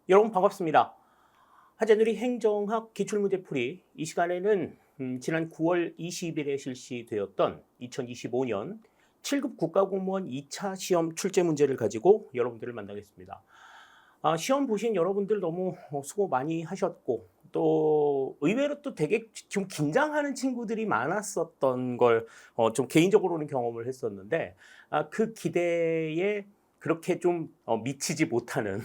여러분 반갑습니다. 하재누리 행정학 기출문제풀이 이 시간에는 지난 9월 20일에 실시되었던 2025년 7급 국가공무원 2차 시험 출제 문제를 가지고 여러분들을 만나겠습니다. 시험 보신 여러분들 너무 수고 많이 하셨고 또 의외로 또 되게 좀 긴장하는 친구들이 많았었던 걸 좀 개인적으로는 경험을 했었는데 그 기대에 그렇게 좀 미치지 못하는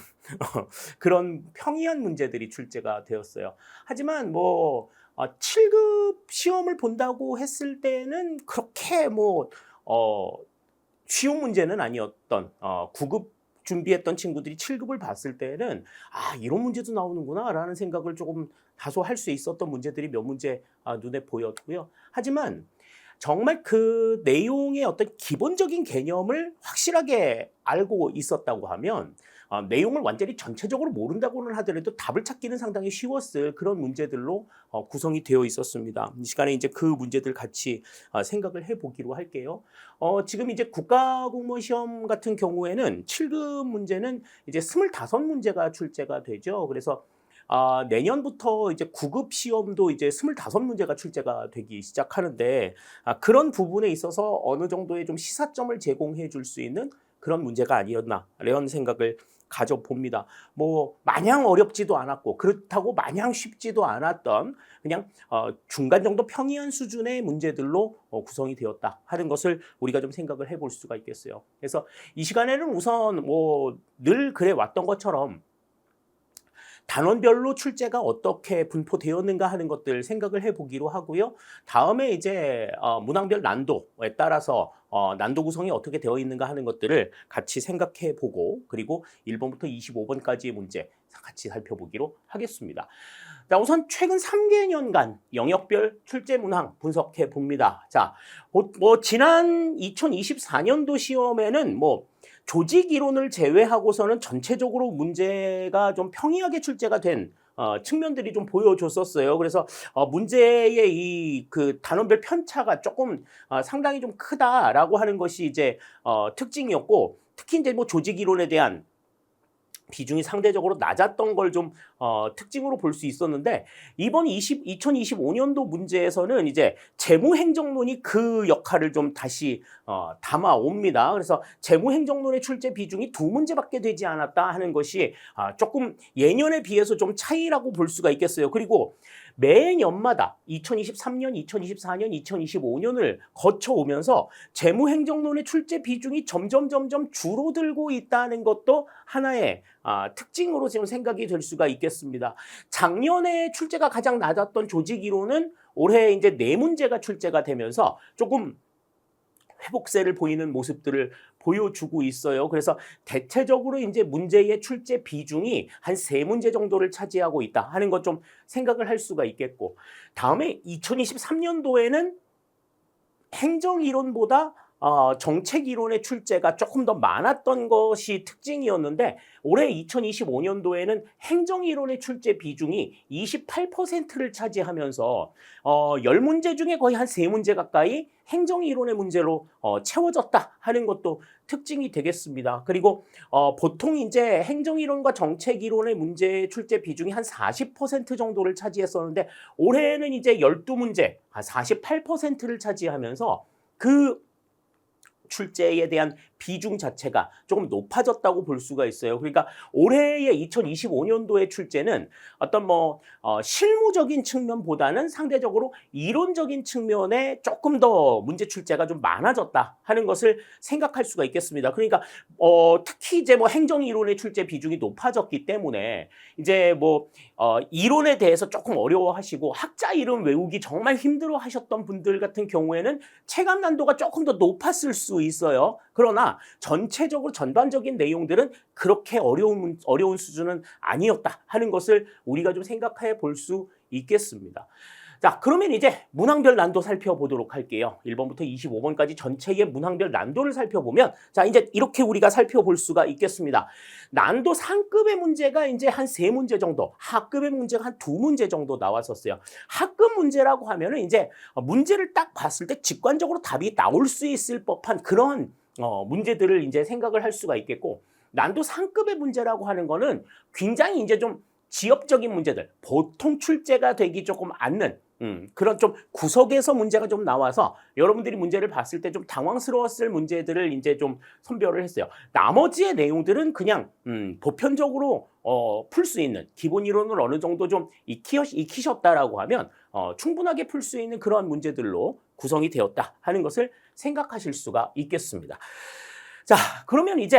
그런 평이한 문제들이 출제가 되었어요. 하지만 7급 시험을 본다고 했을 때는 그렇게 쉬운 문제는 아니었던 9급 준비했던 친구들이 7급을 봤을 때는 이런 문제도 나오는구나 라는 생각을 조금 다소 할 수 있었던 문제들이 몇 문제 눈에 보였고요. 하지만 정말 그 내용의 어떤 기본적인 개념을 확실하게 알고 있었다고 하면 내용을 완전히 전체적으로 모른다고는 하더라도 답을 찾기는 상당히 쉬웠을 그런 문제들로 구성이 되어 있었습니다. 이 시간에 이제 그 문제들 같이 생각을 해보기로 할게요. 지금 이제 국가공무원 시험 같은 경우에는 7급 문제는 이제 25문제가 출제가 되죠. 그래서 내년부터 이제 9급 시험도 이제 25문제가 출제가 되기 시작하는데 그런 부분에 있어서 어느 정도의 좀 시사점을 제공해 줄 수 있는 그런 문제가 아니었나 이런 생각을 가져봅니다. 마냥 어렵지도 않았고 그렇다고 마냥 쉽지도 않았던 그냥 중간 정도 평이한 수준의 문제들로 구성이 되었다 하는 것을 우리가 좀 생각을 해볼 수가 있겠어요. 그래서 이 시간에는 우선 늘 그래 왔던 것처럼 단원별로 출제가 어떻게 분포되었는가 하는 것들 생각을 해보기로 하고요. 다음에 이제 문항별 난도에 따라서 난도 구성이 어떻게 되어 있는가 하는 것들을 같이 생각해 보고 그리고 1번부터 25번까지의 문제 같이 살펴보기로 하겠습니다. 자, 우선 최근 3개년간 영역별 출제 문항 분석해 봅니다. 자, 지난 2024년도 시험에는 조직 이론을 제외하고서는 전체적으로 문제가 좀 평이하게 출제가 된 측면들이 좀 보여줬었어요. 그래서 문제의 이 그 단원별 편차가 조금 상당히 좀 크다라고 하는 것이 이제 특징이었고 특히 이제 조직 이론에 대한 비중이 상대적으로 낮았던 걸 좀 특징으로 볼 수 있었는데 이번 2025년도 문제에서는 이제 재무행정론이 그 역할을 좀 다시 담아옵니다. 그래서 재무행정론의 출제 비중이 2문제밖에 되지 않았다 하는 것이 조금 예년에 비해서 좀 차이라고 볼 수가 있겠어요. 그리고 매년마다 2023년, 2024년, 2025년을 거쳐오면서 재무행정론의 출제 비중이 점점 줄어들고 있다는 것도 하나의 특징으로 지금 생각이 될 수가 있겠습니다. 작년에 출제가 가장 낮았던 조직이론은 올해 이제 4문제가 출제가 되면서 조금 회복세를 보이는 모습들을 보여주고 있어요. 그래서 대체적으로 이제 문제의 출제 비중이 한 3문제 정도를 차지하고 있다 하는 것 좀 생각을 할 수가 있겠고 다음에 2023년도에는 행정이론보다 정책이론의 출제가 조금 더 많았던 것이 특징이었는데 올해 2025년도에는 행정이론의 출제 비중이 28%를 차지하면서 10문제 중에 거의 한 3문제 가까이 행정이론의 문제로 채워졌다 하는 것도 특징이 되겠습니다. 그리고 보통 이제 행정이론과 정책이론의 문제 출제 비중이 한 40% 정도를 차지했었는데 올해는 이제 12문제, 48%를 차지하면서 그 출제에 대한 비중 자체가 조금 높아졌다고 볼 수가 있어요. 그러니까 올해의 2025년도의 출제는 어떤 실무적인 측면보다는 상대적으로 이론적인 측면에 조금 더 문제 출제가 좀 많아졌다 하는 것을 생각할 수가 있겠습니다. 그러니까 특히 이제 행정이론의 출제 비중이 높아졌기 때문에 이제 이론에 대해서 조금 어려워하시고 학자 이름 외우기 정말 힘들어하셨던 분들 같은 경우에는 체감 난도가 조금 더 높았을 수 있어요. 그러나 전체적으로 전반적인 내용들은 그렇게 어려운 수준은 아니었다 하는 것을 우리가 좀 생각해 볼 수 있겠습니다. 자, 그러면 이제 문항별 난도 살펴보도록 할게요. 1번부터 25번까지 전체의 문항별 난도를 살펴보면 자, 이제 이렇게 우리가 살펴볼 수가 있겠습니다. 난도 상급의 문제가 이제 한 3문제 정도, 하급의 문제가 한 2문제 정도 나왔었어요. 하급 문제라고 하면은 이제 문제를 딱 봤을 때 직관적으로 답이 나올 수 있을 법한 그런 문제들을 이제 생각을 할 수가 있겠고 난도 상급의 문제라고 하는 거는 굉장히 이제 좀 지엽적인 문제들, 보통 출제가 되기 조금 않는 그런 좀 구석에서 문제가 좀 나와서 여러분들이 문제를 봤을 때 좀 당황스러웠을 문제들을 이제 좀 선별을 했어요. 나머지의 내용들은 그냥 보편적으로 풀 수 있는 기본 이론을 어느 정도 좀 익히셨다라고 하면 충분하게 풀 수 있는 그런 문제들로 구성이 되었다 하는 것을 생각하실 수가 있겠습니다. 자, 그러면 이제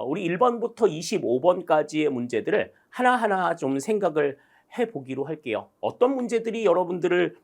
우리 1번부터 25번까지의 문제들을 하나하나 좀 생각을 해보기로 할게요. 어떤 문제들이 여러분들을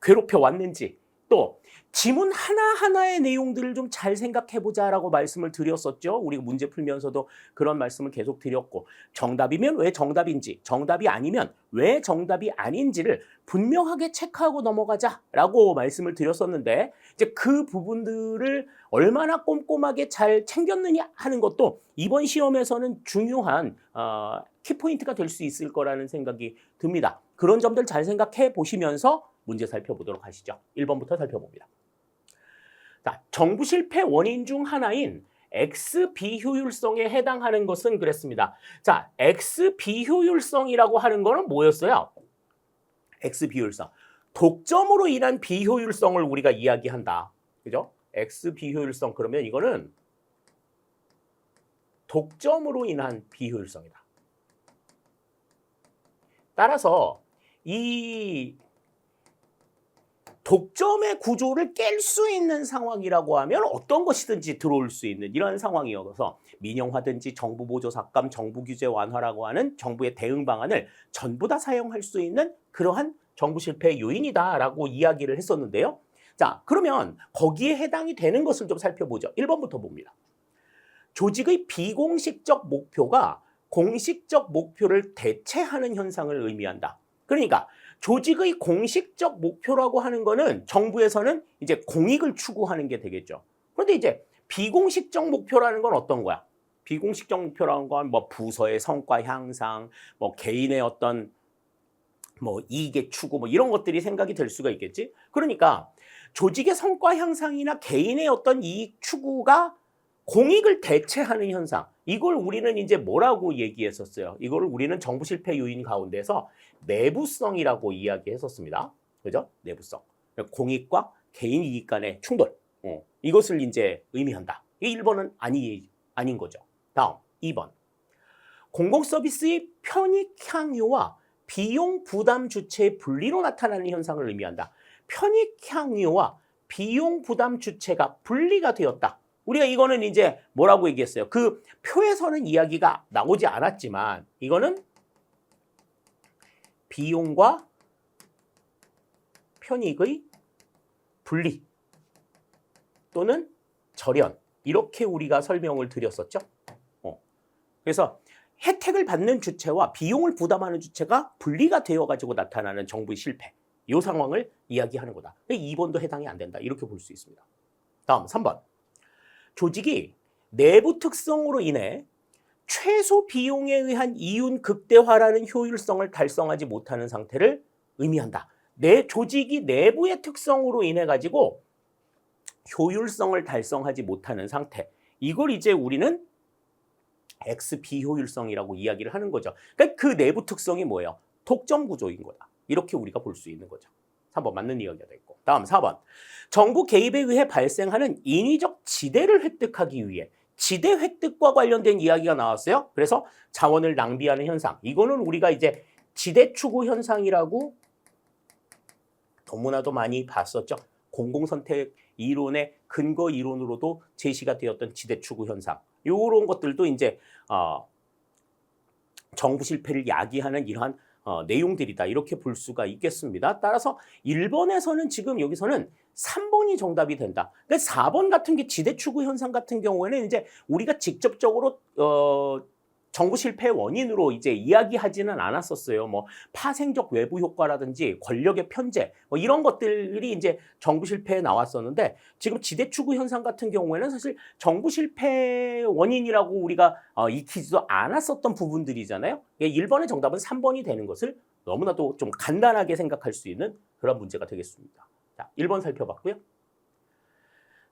괴롭혀 왔는지, 또 지문 하나하나의 내용들을 좀 잘 생각해보자라고 말씀을 드렸었죠. 우리가 문제 풀면서도 그런 말씀을 계속 드렸고, 정답이면 왜 정답인지, 정답이 아니면 왜 정답이 아닌지를 분명하게 체크하고 넘어가자라고 말씀을 드렸었는데, 이제 그 부분들을 얼마나 꼼꼼하게 잘 챙겼느냐 하는 것도 이번 시험에서는 중요한 키포인트가 될 수 있을 거라는 생각이 듭니다. 그런 점들 잘 생각해 보시면서 문제 살펴보도록 하시죠. 1번부터 살펴봅니다. 자, 정부 실패 원인 중 하나인 X 비효율성에 해당하는 것은 그랬습니다. 자, X 비효율성이라고 하는 거는 뭐였어요? X 비효율성. 독점으로 인한 비효율성을 우리가 이야기한다. 그죠? X 비효율성 그러면 이거는 독점으로 인한 비효율성이다. 따라서 이 독점의 구조를 깰 수 있는 상황이라고 하면 어떤 것이든지 들어올 수 있는 이런 상황이어서 민영화든지 정부 보조 삭감, 정부 규제 완화라고 하는 정부의 대응 방안을 전부 다 사용할 수 있는 그러한 정부 실패의 요인이다라고 이야기를 했었는데요. 자, 그러면 거기에 해당이 되는 것을 좀 살펴보죠. 1번부터 봅니다. 조직의 비공식적 목표가 공식적 목표를 대체하는 현상을 의미한다. 그러니까 조직의 공식적 목표라고 하는 거는 정부에서는 이제 공익을 추구하는 게 되겠죠. 그런데 이제 비공식적 목표라는 건 어떤 거야? 비공식적 목표라는 건 뭐 부서의 성과 향상, 뭐 개인의 어떤 뭐 이익의 추구 뭐 이런 것들이 생각이 될 수가 있겠지. 그러니까 조직의 성과 향상이나 개인의 어떤 이익 추구가 공익을 대체하는 현상, 이걸 우리는 이제 뭐라고 얘기했었어요? 이걸 우리는 정부 실패 요인 가운데서 내부성이라고 이야기했었습니다. 그죠? 내부성. 공익과 개인 이익 간의 충돌. 이것을 이제 의미한다. 이 1번은 아닌 거죠. 다음 2번. 공공 서비스의 편익 향유와 비용 부담 주체의 분리로 나타나는 현상을 의미한다. 편익 향유와 비용 부담 주체가 분리가 되었다. 우리가 이거는 이제 뭐라고 얘기했어요? 그 표에서는 이야기가 나오지 않았지만 이거는 비용과 편익의 분리 또는 절연 이렇게 우리가 설명을 드렸었죠. 그래서 혜택을 받는 주체와 비용을 부담하는 주체가 분리가 되어가지고 나타나는 정부의 실패 이 상황을 이야기하는 거다. 2번도 해당이 안 된다. 이렇게 볼 수 있습니다. 다음 3번. 조직이 내부 특성으로 인해 최소 비용에 의한 이윤 극대화라는 효율성을 달성하지 못하는 상태를 의미한다. 내 조직이 내부의 특성으로 인해 가지고 효율성을 달성하지 못하는 상태. 이걸 이제 우리는 X 비효율성이라고 이야기를 하는 거죠. 그러니까 그 내부 특성이 뭐예요? 독점 구조인 거다. 이렇게 우리가 볼 수 있는 거죠. 3번 맞는 이야기가 됐고. 다음 4번. 정부 개입에 의해 발생하는 인위적 지대를 획득하기 위해 지대 획득과 관련된 이야기가 나왔어요. 그래서 자원을 낭비하는 현상. 이거는 우리가 이제 지대 추구 현상이라고 너무나도 많이 봤었죠. 공공선택 이론의 근거 이론으로도 제시가 되었던 지대 추구 현상. 이런 것들도 이제 정부 실패를 야기하는 이러한 내용들이다. 이렇게 볼 수가 있겠습니다. 따라서 1번에서는 지금 여기서는 3번이 정답이 된다. 그러니까 4번 같은 게 지대 추구 현상 같은 경우에는 이제 우리가 직접적으로 정부 실패의 원인으로 이제 이야기하지는 않았었어요. 뭐 파생적 외부 효과라든지 권력의 편제 뭐 이런 것들이 이제 정부 실패에 나왔었는데 지금 지대 추구 현상 같은 경우에는 사실 정부 실패 원인이라고 우리가 익히지도 않았었던 부분들이잖아요. 1번의 정답은 3번이 되는 것을 너무나도 좀 간단하게 생각할 수 있는 그런 문제가 되겠습니다. 자, 1번 살펴봤고요.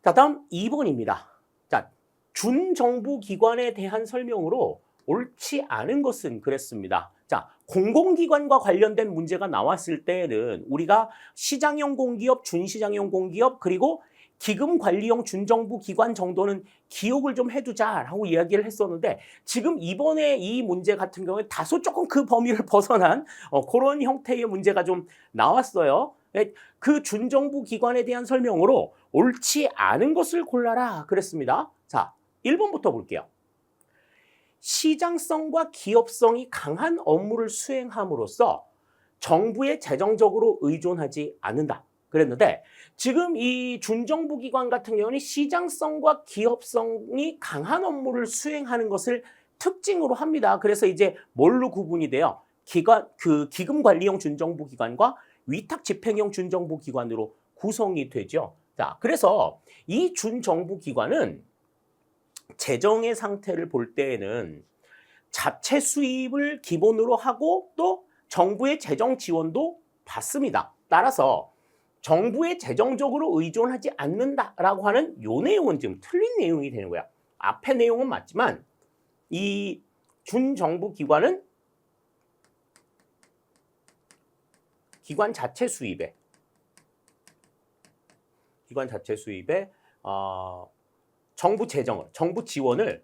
자, 다음 2번입니다. 자, 준정부 기관에 대한 설명으로 옳지 않은 것은 그랬습니다. 자, 공공기관과 관련된 문제가 나왔을 때에는 우리가 시장형 공기업, 준시장형 공기업, 그리고 기금관리형 준정부 기관 정도는 기억을 좀 해두자라고 이야기를 했었는데, 지금 이번에 이 문제 같은 경우에 다소 조금 그 범위를 벗어난 그런 형태의 문제가 좀 나왔어요. 그 준정부 기관에 대한 설명으로 옳지 않은 것을 골라라 그랬습니다. 자, 1번부터 볼게요. 시장성과 기업성이 강한 업무를 수행함으로써 정부에 재정적으로 의존하지 않는다 그랬는데, 지금 이 준정부 기관 같은 경우는 시장성과 기업성이 강한 업무를 수행하는 것을 특징으로 합니다. 그래서 이제 뭘로 구분이 돼요? 기금관리형 준정부 기관과 위탁집행형 준정부 기관으로 구성이 되죠. 자, 그래서 이 준정부 기관은 재정의 상태를 볼 때에는 자체 수입을 기본으로 하고 또 정부의 재정 지원도 받습니다. 따라서 정부에 재정적으로 의존하지 않는다라고 하는 이 내용은 지금 틀린 내용이 되는 거야. 앞의 내용은 맞지만 이 준정부 기관은 기관 자체 수입에 정부 재정을, 정부 지원을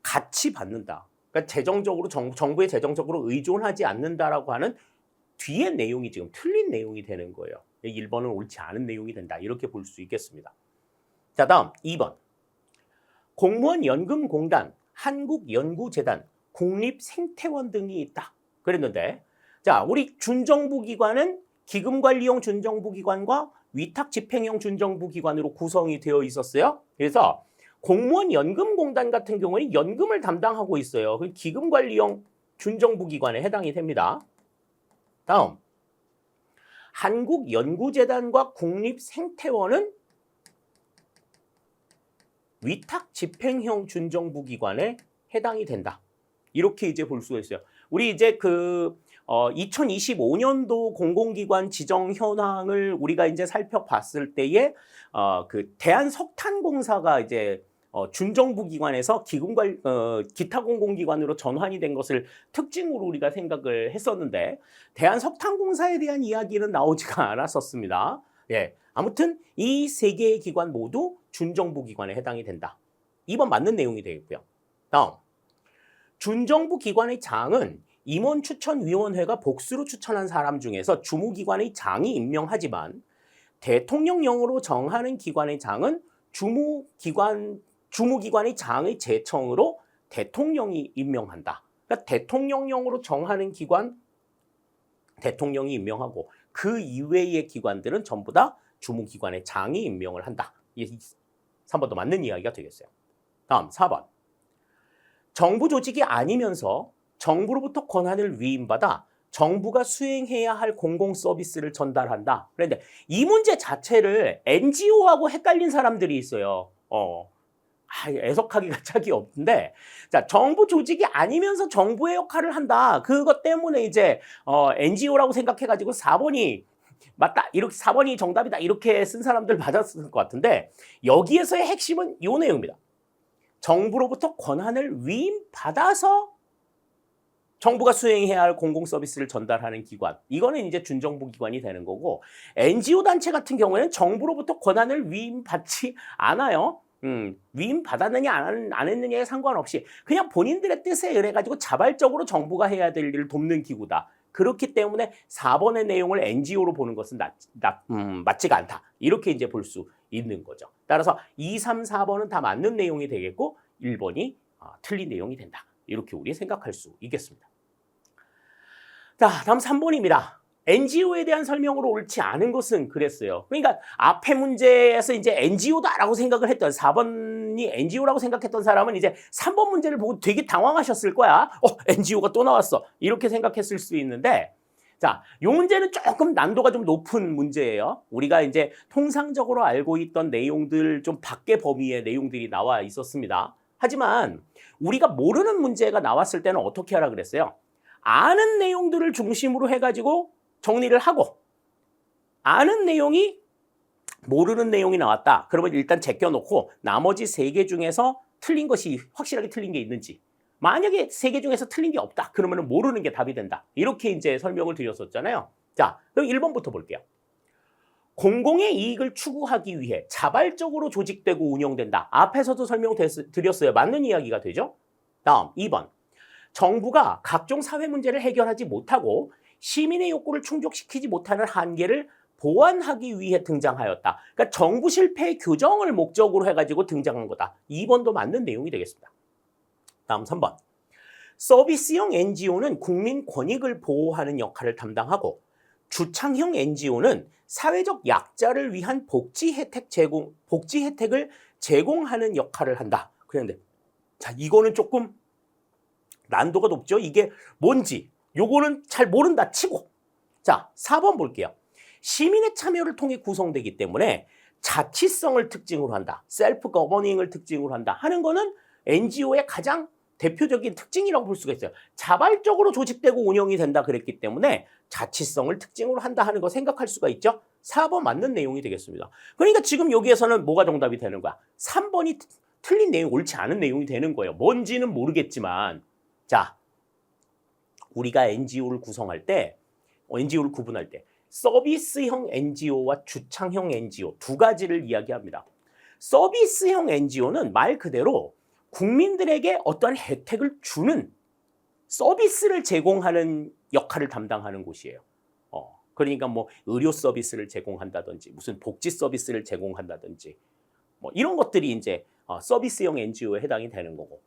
같이 받는다. 그러니까 재정적으로 정부에 재정적으로 의존하지 않는다라고 하는 뒤의 내용이 지금 틀린 내용이 되는 거예요. 1번은 옳지 않은 내용이 된다. 이렇게 볼 수 있겠습니다. 자, 다음 2번. 공무원 연금공단, 한국연구재단, 국립생태원 등이 있다. 그랬는데, 자, 우리 준정부 기관은 기금관리형 준정부 기관과 위탁집행형 준정부 기관으로 구성이 되어 있었어요. 그래서 공무원 연금공단 같은 경우는 연금을 담당하고 있어요. 기금관리형 준정부 기관에 해당이 됩니다. 다음, 한국연구재단과 국립생태원은 위탁집행형 준정부 기관에 해당이 된다. 이렇게 이제 볼 수가 있어요. 우리 이제 2025년도 공공기관 지정 현황을 우리가 이제 살펴봤을 때에 대한석탄공사가 이제 준정부 기관에서 기타 공공기관으로 전환이 된 것을 특징으로 우리가 생각을 했었는데, 대한석탄공사에 대한 이야기는 나오지가 않았었습니다. 예, 아무튼 이 세 개의 기관 모두 준정부 기관에 해당이 된다. 2번 맞는 내용이 되겠고요. 다음, 준정부 기관의 장은 임원추천위원회가 복수로 추천한 사람 중에서 주무기관의 장이 임명하지만, 대통령령으로 정하는 기관의 장은 주무기관의 장의 제청으로 대통령이 임명한다. 그러니까 대통령령으로 정하는 기관, 대통령이 임명하고 그 이외의 기관들은 전부 다 주무기관의 장이 임명을 한다. 3번도 맞는 이야기가 되겠어요. 다음 4번. 정부 조직이 아니면서 정부로부터 권한을 위임받아 정부가 수행해야 할 공공 서비스를 전달한다. 그런데 이 문제 자체를 NGO하고 헷갈린 사람들이 있어요. 애석하기가 짝이 없는데, 자, 정부 조직이 아니면서 정부의 역할을 한다. 그것 때문에 이제 NGO라고 생각해가지고 4번이 맞다, 이렇게 4번이 정답이다 이렇게 쓴 사람들 맞았을 것 같은데, 여기에서의 핵심은 이 내용입니다. 정부로부터 권한을 위임받아서 정부가 수행해야 할 공공 서비스를 전달하는 기관, 이거는 이제 준정부 기관이 되는 거고, NGO 단체 같은 경우에는 정부로부터 권한을 위임받지 않아요. 위임받았느냐 안 했느냐에 상관없이 그냥 본인들의 뜻에 의해가지고 자발적으로 정부가 해야 될 일을 돕는 기구다. 그렇기 때문에 4번의 내용을 NGO로 보는 것은 맞지가 않다. 이렇게 이제 볼 수 있는 거죠. 따라서 2, 3, 4번은 다 맞는 내용이 되겠고 1번이 틀린 내용이 된다. 이렇게 우리 생각할 수 있겠습니다. 자, 다음 3번입니다. NGO에 대한 설명으로 옳지 않은 것은 그랬어요. 그러니까 앞에 문제에서 이제 NGO다라고 생각을 했던 4번이 NGO라고 생각했던 사람은 이제 3번 문제를 보고 되게 당황하셨을 거야. NGO가 또 나왔어. 이렇게 생각했을 수 있는데, 자, 이 문제는 조금 난도가 좀 높은 문제예요. 우리가 이제 통상적으로 알고 있던 내용들 좀 밖의 범위의 내용들이 나와 있었습니다. 하지만 우리가 모르는 문제가 나왔을 때는 어떻게 하라 그랬어요? 아는 내용들을 중심으로 해가지고 정리를 하고, 아는 내용이 모르는 내용이 나왔다. 그러면 일단 제껴놓고 나머지 3개 중에서 틀린 것이 확실하게 틀린 게 있는지. 만약에 3개 중에서 틀린 게 없다. 그러면 모르는 게 답이 된다. 이렇게 이제 설명을 드렸었잖아요. 자, 그럼 1번부터 볼게요. 공공의 이익을 추구하기 위해 자발적으로 조직되고 운영된다. 앞에서도 설명드렸어요. 맞는 이야기가 되죠? 다음 2번. 정부가 각종 사회 문제를 해결하지 못하고 시민의 욕구를 충족시키지 못하는 한계를 보완하기 위해 등장하였다. 그러니까 정부 실패의 교정을 목적으로 해가지고 등장한 거다. 2번도 맞는 내용이 되겠습니다. 다음 3번. 서비스형 NGO는 국민 권익을 보호하는 역할을 담당하고 주창형 NGO는 사회적 약자를 위한 복지 혜택을 제공하는 역할을 한다. 그런데 자, 이거는 조금 난도가 높죠. 이게 뭔지 요거는 잘 모른다 치고. 자, 4번 볼게요. 시민의 참여를 통해 구성되기 때문에 자치성을 특징으로 한다. 셀프 거버닝을 특징으로 한다 하는 거는 NGO의 가장 대표적인 특징이라고 볼 수가 있어요. 자발적으로 조직되고 운영이 된다 그랬기 때문에 자치성을 특징으로 한다 하는 거 생각할 수가 있죠. 4번 맞는 내용이 되겠습니다. 그러니까 지금 여기에서는 뭐가 정답이 되는 거야? 3번이 틀린 내용, 옳지 않은 내용이 되는 거예요. 뭔지는 모르겠지만 자, 우리가 NGO를 구성할 때, NGO를 구분할 때 서비스형 NGO와 주창형 NGO 두 가지를 이야기합니다. 서비스형 NGO는 말 그대로 국민들에게 어떠한 혜택을 주는 서비스를 제공하는 역할을 담당하는 곳이에요. 그러니까 뭐 의료 서비스를 제공한다든지 무슨 복지 서비스를 제공한다든지 뭐 이런 것들이 이제 서비스형 NGO에 해당이 되는 거고,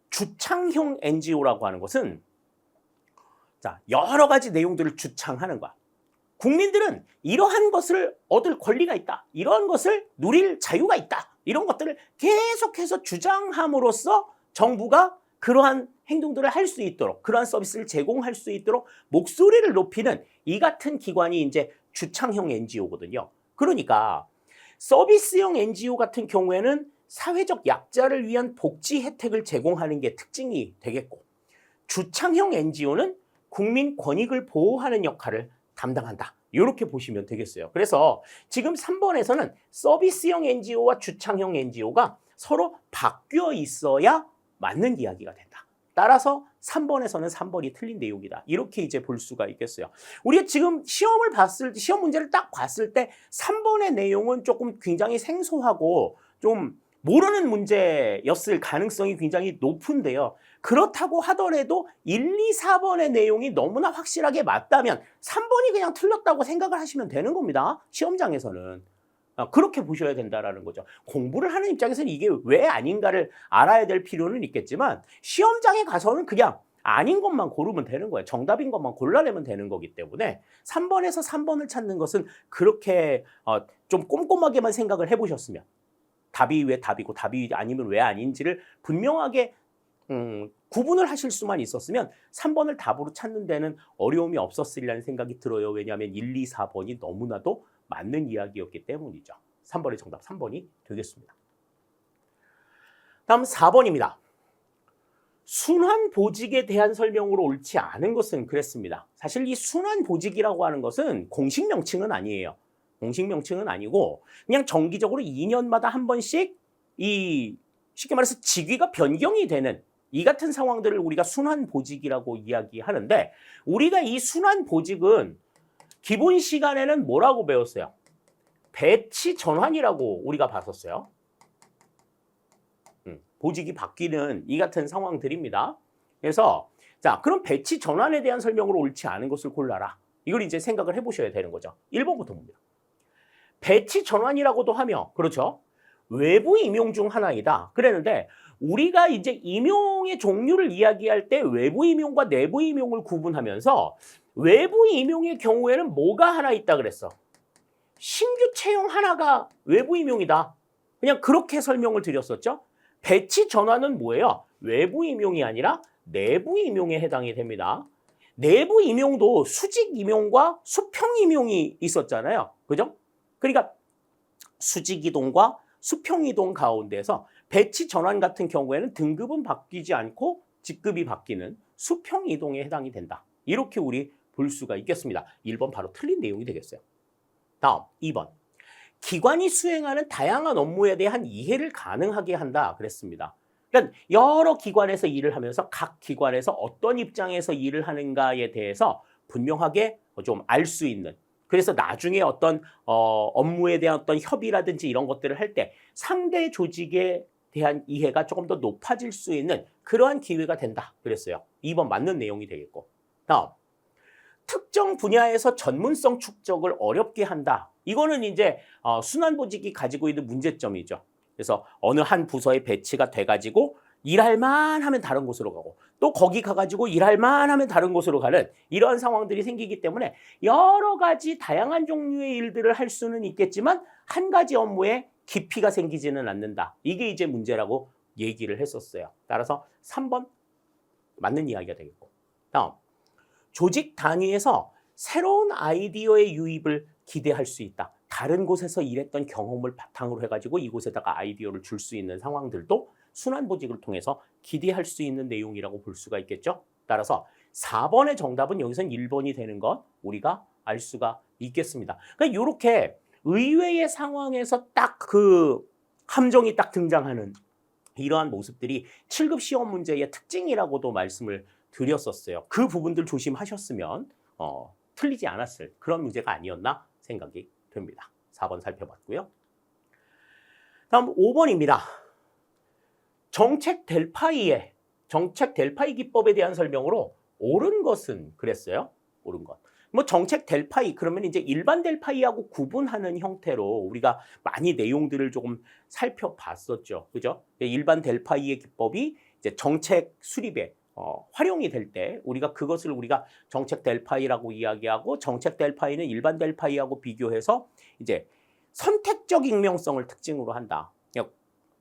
주창형 NGO라고 하는 것은 자, 여러 가지 내용들을 주창하는 거야. 국민들은 이러한 것을 얻을 권리가 있다. 이러한 것을 누릴 자유가 있다. 이런 것들을 계속해서 주장함으로써 정부가 그러한 행동들을 할 수 있도록, 그러한 서비스를 제공할 수 있도록 목소리를 높이는 이 같은 기관이 이제 주창형 NGO거든요. 그러니까 서비스형 NGO 같은 경우에는 사회적 약자를 위한 복지 혜택을 제공하는 게 특징이 되겠고, 주창형 NGO는 국민 권익을 보호하는 역할을 담당한다. 이렇게 보시면 되겠어요. 그래서 지금 3번에서는 서비스형 NGO와 주창형 NGO가 서로 바뀌어 있어야 맞는 이야기가 된다. 따라서 3번에서는 3번이 틀린 내용이다. 이렇게 이제 볼 수가 있겠어요. 우리가 지금 시험 문제를 딱 봤을 때 3번의 내용은 조금 굉장히 생소하고 좀 모르는 문제였을 가능성이 굉장히 높은데요. 그렇다고 하더라도 1, 2, 4번의 내용이 너무나 확실하게 맞다면 3번이 그냥 틀렸다고 생각을 하시면 되는 겁니다. 시험장에서는. 그렇게 보셔야 된다는 거죠. 공부를 하는 입장에서는 이게 왜 아닌가를 알아야 될 필요는 있겠지만 시험장에 가서는 그냥 아닌 것만 고르면 되는 거예요. 정답인 것만 골라내면 되는 거기 때문에 3번에서 3번을 찾는 것은 그렇게 좀 꼼꼼하게만 생각을 해보셨으면, 답이 왜 답이고 답이 아니면 왜 아닌지를 분명하게 구분을 하실 수만 있었으면 3번을 답으로 찾는 데는 어려움이 없었으리라는 생각이 들어요. 왜냐하면 1, 2, 4번이 너무나도 맞는 이야기였기 때문이죠. 3번의 정답 3번이 되겠습니다. 다음 4번입니다. 순환보직에 대한 설명으로 옳지 않은 것은 그랬습니다. 사실 이 순환보직이라고 하는 것은 공식 명칭은 아니에요. 공식 명칭은 아니고 그냥 정기적으로 2년마다 한 번씩 쉽게 말해서 직위가 변경이 되는 이 같은 상황들을 우리가 순환보직이라고 이야기하는데, 우리가 이 순환보직은 기본 시간에는 뭐라고 배웠어요? 배치 전환이라고 우리가 봤었어요. 보직이 바뀌는 이 같은 상황들입니다. 그래서 자, 그럼 배치 전환에 대한 설명으로 옳지 않은 것을 골라라. 이걸 이제 생각을 해보셔야 되는 거죠. 1번부터 봅니다. 배치 전환이라고도 하며, 그렇죠? 외부 임용 중 하나이다. 그랬는데 우리가 이제 임용의 종류를 이야기할 때 외부 임용과 내부 임용을 구분하면서 외부 임용의 경우에는 뭐가 하나 있다 그랬어? 신규 채용 하나가 외부 임용이다. 그냥 그렇게 설명을 드렸었죠. 배치 전환은 뭐예요? 외부 임용이 아니라 내부 임용에 해당이 됩니다. 내부 임용도 수직 임용과 수평 임용이 있었잖아요. 그죠? 그러니까 수직 이동과 수평 이동 가운데서 배치 전환 같은 경우에는 등급은 바뀌지 않고 직급이 바뀌는 수평 이동에 해당이 된다. 이렇게 우리 볼 수가 있겠습니다. 1번 바로 틀린 내용이 되겠어요. 다음 2번. 기관이 수행하는 다양한 업무에 대한 이해를 가능하게 한다 그랬습니다. 그러니까 여러 기관에서 일을 하면서 각 기관에서 어떤 입장에서 일을 하는가에 대해서 분명하게 좀 알 수 있는, 그래서 나중에 어떤 업무에 대한 어떤 협의라든지 이런 것들을 할 때 상대 조직에 대한 이해가 조금 더 높아질 수 있는 그러한 기회가 된다 그랬어요. 2번 맞는 내용이 되겠고. 다음, 특정 분야에서 전문성 축적을 어렵게 한다. 이거는 이제 순환보직이 가지고 있는 문제점이죠. 그래서 어느 한 부서에 배치가 돼가지고 일할 만하면 다른 곳으로 가고 또 거기 가가지고 일할 만하면 다른 곳으로 가는 이러한 상황들이 생기기 때문에 여러 가지 다양한 종류의 일들을 할 수는 있겠지만 한 가지 업무에 깊이가 생기지는 않는다. 이게 이제 문제라고 얘기를 했었어요. 따라서 3번 맞는 이야기가 되겠고. 다음, 조직 단위에서 새로운 아이디어의 유입을 기대할 수 있다. 다른 곳에서 일했던 경험을 바탕으로 해가지고 이곳에다가 아이디어를 줄 수 있는 상황들도 순환보직을 통해서 기대할 수 있는 내용이라고 볼 수가 있겠죠. 따라서 4번의 정답은 여기선 1번이 되는 것 우리가 알 수가 있겠습니다. 그러니까 이렇게 의외의 상황에서 딱 그 함정이 딱 등장하는 이러한 모습들이 7급 시험 문제의 특징이라고도 말씀을 드렸었어요. 그 부분들 조심하셨으면 틀리지 않았을 그런 문제가 아니었나 생각이 됩니다. 4번 살펴봤고요. 다음 5번입니다. 정책 델파이 기법에 대한 설명으로 옳은 것은 그랬어요. 옳은 것. 뭐 정책 델파이 그러면 이제 일반 델파이하고 구분하는 형태로 우리가 많이 내용들을 조금 살펴봤었죠. 그죠? 일반 델파이의 기법이 이제 정책 수립에 활용이 될 때 우리가 그것을 우리가 정책 델파이라고 이야기하고, 정책 델파이는 일반 델파이하고 비교해서 이제 선택적 익명성을 특징으로 한다.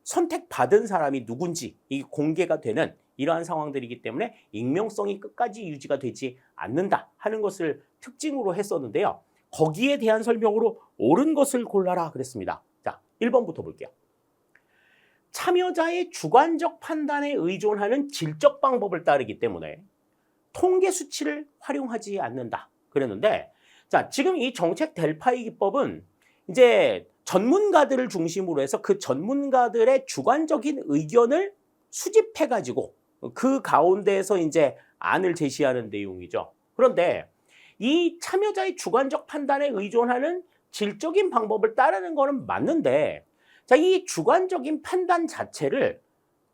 선택받은 사람이 누군지 이 공개가 되는 이러한 상황들이기 때문에 익명성이 끝까지 유지가 되지 않는다 하는 것을 특징으로 했었는데요. 거기에 대한 설명으로 옳은 것을 골라라 그랬습니다. 자, 1번부터 볼게요. 참여자의 주관적 판단에 의존하는 질적 방법을 따르기 때문에 통계 수치를 활용하지 않는다 그랬는데, 자, 지금 이 정책 델파이 기법은 이제 전문가들을 중심으로 해서 그 전문가들의 주관적인 의견을 수집해가지고 그 가운데에서 이제 안을 제시하는 내용이죠. 그런데 이 참여자의 주관적 판단에 의존하는 질적인 방법을 따르는 거는 맞는데, 자, 이 주관적인 판단 자체를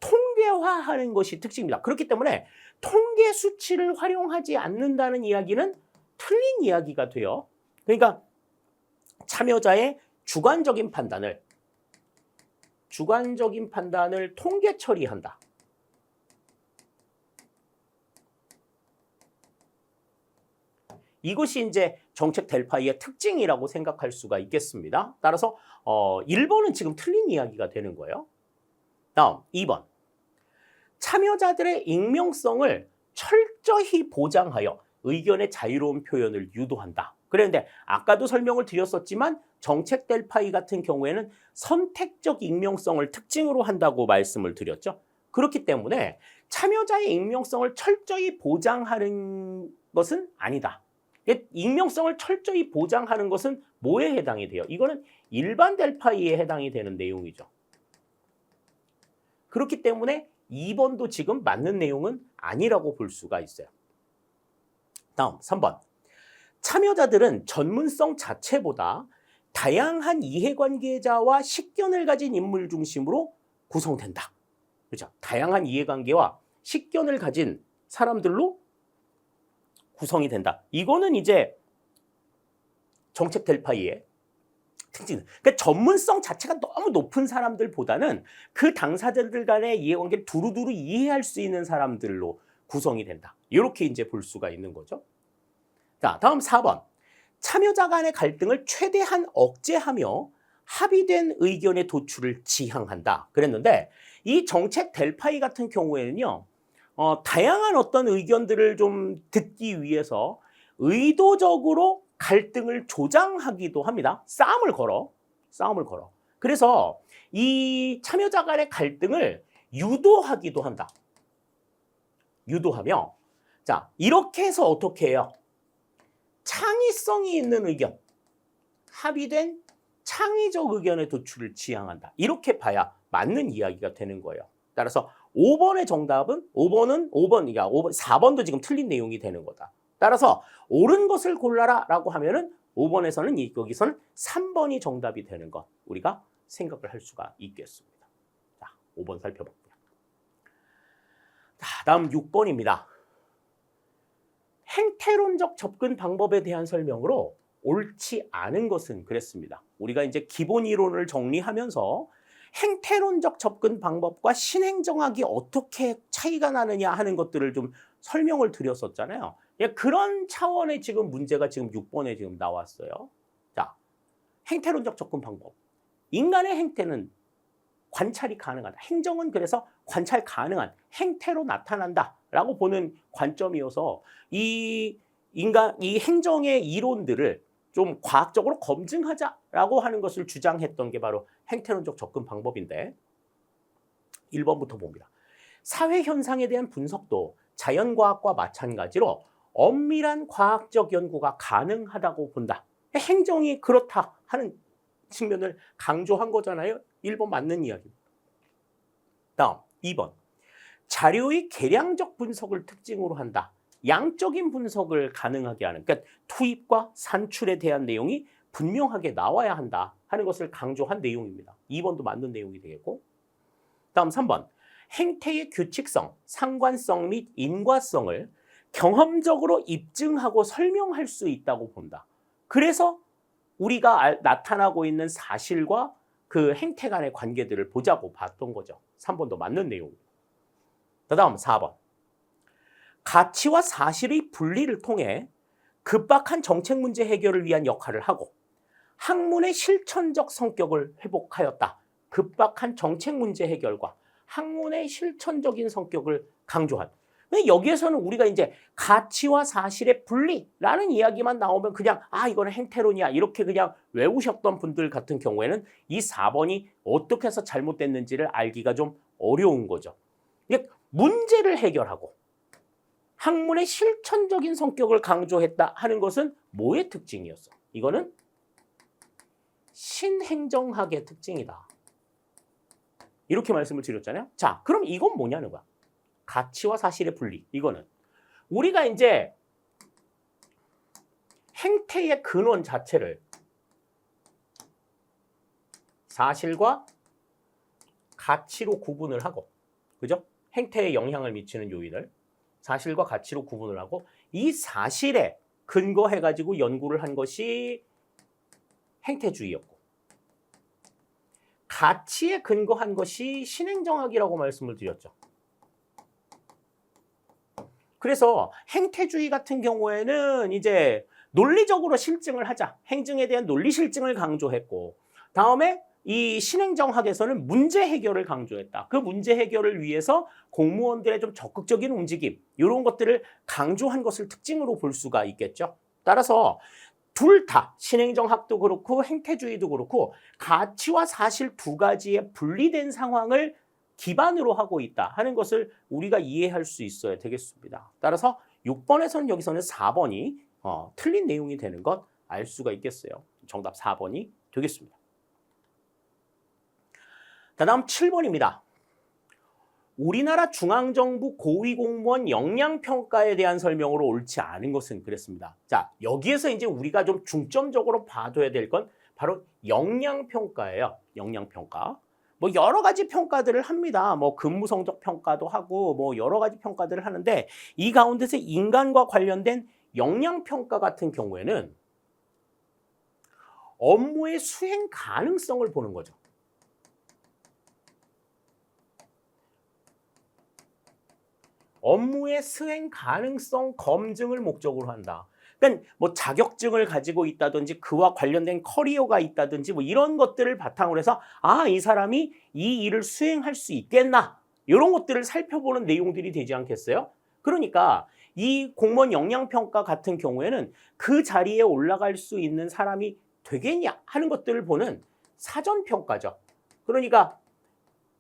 통계화하는 것이 특징입니다. 그렇기 때문에 통계 수치를 활용하지 않는다는 이야기는 틀린 이야기가 돼요. 그러니까 참여자의 주관적인 판단을 통계 처리한다. 이것이 이제 정책 델파이의 특징이라고 생각할 수가 있겠습니다. 따라서 1번은 지금 틀린 이야기가 되는 거예요. 다음 2번. 참여자들의 익명성을 철저히 보장하여 의견의 자유로운 표현을 유도한다. 그런데 아까도 설명을 드렸었지만 정책 델파이 같은 경우에는 선택적 익명성을 특징으로 한다고 말씀을 드렸죠. 그렇기 때문에 참여자의 익명성을 철저히 보장하는 것은 아니다. 익명성을 철저히 보장하는 것은 뭐에 해당이 돼요? 이거는 일반 델파이에 해당이 되는 내용이죠. 그렇기 때문에 2번도 지금 맞는 내용은 아니라고 볼 수가 있어요. 다음 3번. 참여자들은 전문성 자체보다 다양한 이해관계자와 식견을 가진 인물 중심으로 구성된다. 그렇죠? 다양한 이해관계와 식견을 가진 사람들로 구성이 된다. 이거는 이제 정책 델파이의 특징. 그러니까 전문성 자체가 너무 높은 사람들보다는 그 당사자들 간의 이해관계를 두루두루 이해할 수 있는 사람들로 구성이 된다. 이렇게 이제 볼 수가 있는 거죠. 자, 다음 4번. 참여자 간의 갈등을 최대한 억제하며 합의된 의견의 도출을 지향한다. 그랬는데 이 정책 델파이 같은 경우에는요. 다양한 어떤 의견들을 좀 듣기 위해서 의도적으로 갈등을 조장하기도 합니다. 싸움을 걸어. 그래서 이 참여자 간의 갈등을 유도하기도 한다. 유도하며, 자, 이렇게 해서 어떻게 해요? 창의성이 있는 의견, 합의된 창의적 의견의 도출을 지향한다. 이렇게 봐야 맞는 이야기가 되는 거예요. 따라서 5번의 정답은 5번은 5번이야. 5번, 4번도 지금 틀린 내용이 되는 거다. 따라서 옳은 것을 골라라라고 하면은 5번에서는 여기서는 3번이 정답이 되는 것 우리가 생각을 할 수가 있겠습니다. 자, 5번 살펴볼게요. 자, 다음 6번입니다. 행태론적 접근 방법에 대한 설명으로 옳지 않은 것은 그랬습니다. 우리가 이제 기본 이론을 정리하면서 행태론적 접근 방법과 신행정학이 어떻게 차이가 나느냐 하는 것들을 좀 설명을 드렸었잖아요. 그런 차원의 지금 문제가 지금 6번에 지금 나왔어요. 자, 행태론적 접근 방법. 인간의 행태는 관찰이 가능하다. 행정은 그래서 관찰 가능한 행태로 나타난다라고 보는 관점이어서 이 행정의 이론들을 좀 과학적으로 검증하자라고 하는 것을 주장했던 게 바로 행태론적 접근 방법인데 1번부터 봅니다. 사회 현상에 대한 분석도 자연과학과 마찬가지로 엄밀한 과학적 연구가 가능하다고 본다. 행정이 그렇다 하는 측면을 강조한 거잖아요. 1번 맞는 이야기. 다음 2번. 자료의 계량적 분석을 특징으로 한다. 양적인 분석을 가능하게 하는, 그러니까 투입과 산출에 대한 내용이 분명하게 나와야 한다 하는 것을 강조한 내용입니다. 2번도 맞는 내용이 되겠고. 다음 3번. 행태의 규칙성, 상관성 및 인과성을 경험적으로 입증하고 설명할 수 있다고 본다. 그래서 우리가 나타나고 있는 사실과 그 행태 간의 관계들을 보자고 봤던 거죠. 3번도 맞는 내용입니다. 다음 4번. 가치와 사실의 분리를 통해 급박한 정책 문제 해결을 위한 역할을 하고 학문의 실천적 성격을 회복하였다. 급박한 정책 문제 해결과 학문의 실천적인 성격을 강조한. 여기에서는 우리가 이제 가치와 사실의 분리라는 이야기만 나오면 그냥 이거는 행태론이야 이렇게 그냥 외우셨던 분들 같은 경우에는 이 4번이 어떻게 해서 잘못됐는지를 알기가 좀 어려운 거죠. 문제를 해결하고 학문의 실천적인 성격을 강조했다 하는 것은 뭐의 특징이었어? 이거는 신행정학의 특징이다. 이렇게 말씀을 드렸잖아요. 자, 그럼 이건 뭐냐는 거야. 가치와 사실의 분리. 이거는 우리가 이제 행태의 근원 자체를 사실과 가치로 구분을 하고, 그죠? 행태에 영향을 미치는 요인을 사실과 가치로 구분을 하고 이 사실에 근거해가지고 연구를 한 것이 행태주의였고 가치에 근거한 것이 신행정학이라고 말씀을 드렸죠. 그래서 행태주의 같은 경우에는 이제 논리적으로 실증을 하자. 행정에 대한 논리 실증을 강조했고 다음에 이 신행정학에서는 문제 해결을 강조했다. 그 문제 해결을 위해서 공무원들의 좀 적극적인 움직임 이런 것들을 강조한 것을 특징으로 볼 수가 있겠죠. 따라서 둘 다 신행정학도 그렇고 행태주의도 그렇고 가치와 사실 두 가지의 분리된 상황을 기반으로 하고 있다 하는 것을 우리가 이해할 수 있어야 되겠습니다. 따라서 6번에서는 여기서는 4번이 틀린 내용이 되는 것 알 수가 있겠어요. 정답 4번이 되겠습니다. 다음 7번입니다. 우리나라 중앙정부 고위공무원 역량평가에 대한 설명으로 옳지 않은 것은 그랬습니다. 자, 여기에서 이제 우리가 좀 중점적으로 봐둬야 될 건 바로 역량평가예요. 역량평가. 뭐 여러 가지 평가들을 합니다. 뭐 근무 성적 평가도 하고 뭐 여러 가지 평가들을 하는데 이 가운데서 인간과 관련된 역량평가 같은 경우에는 업무의 수행 가능성을 보는 거죠. 업무의 수행 가능성 검증을 목적으로 한다. 그러니까 뭐 자격증을 가지고 있다든지 그와 관련된 커리어가 있다든지 뭐 이런 것들을 바탕으로 해서 이 사람이 이 일을 수행할 수 있겠나 이런 것들을 살펴보는 내용들이 되지 않겠어요? 그러니까 이 공무원 역량평가 같은 경우에는 그 자리에 올라갈 수 있는 사람이 되겠냐 하는 것들을 보는 사전평가죠. 그러니까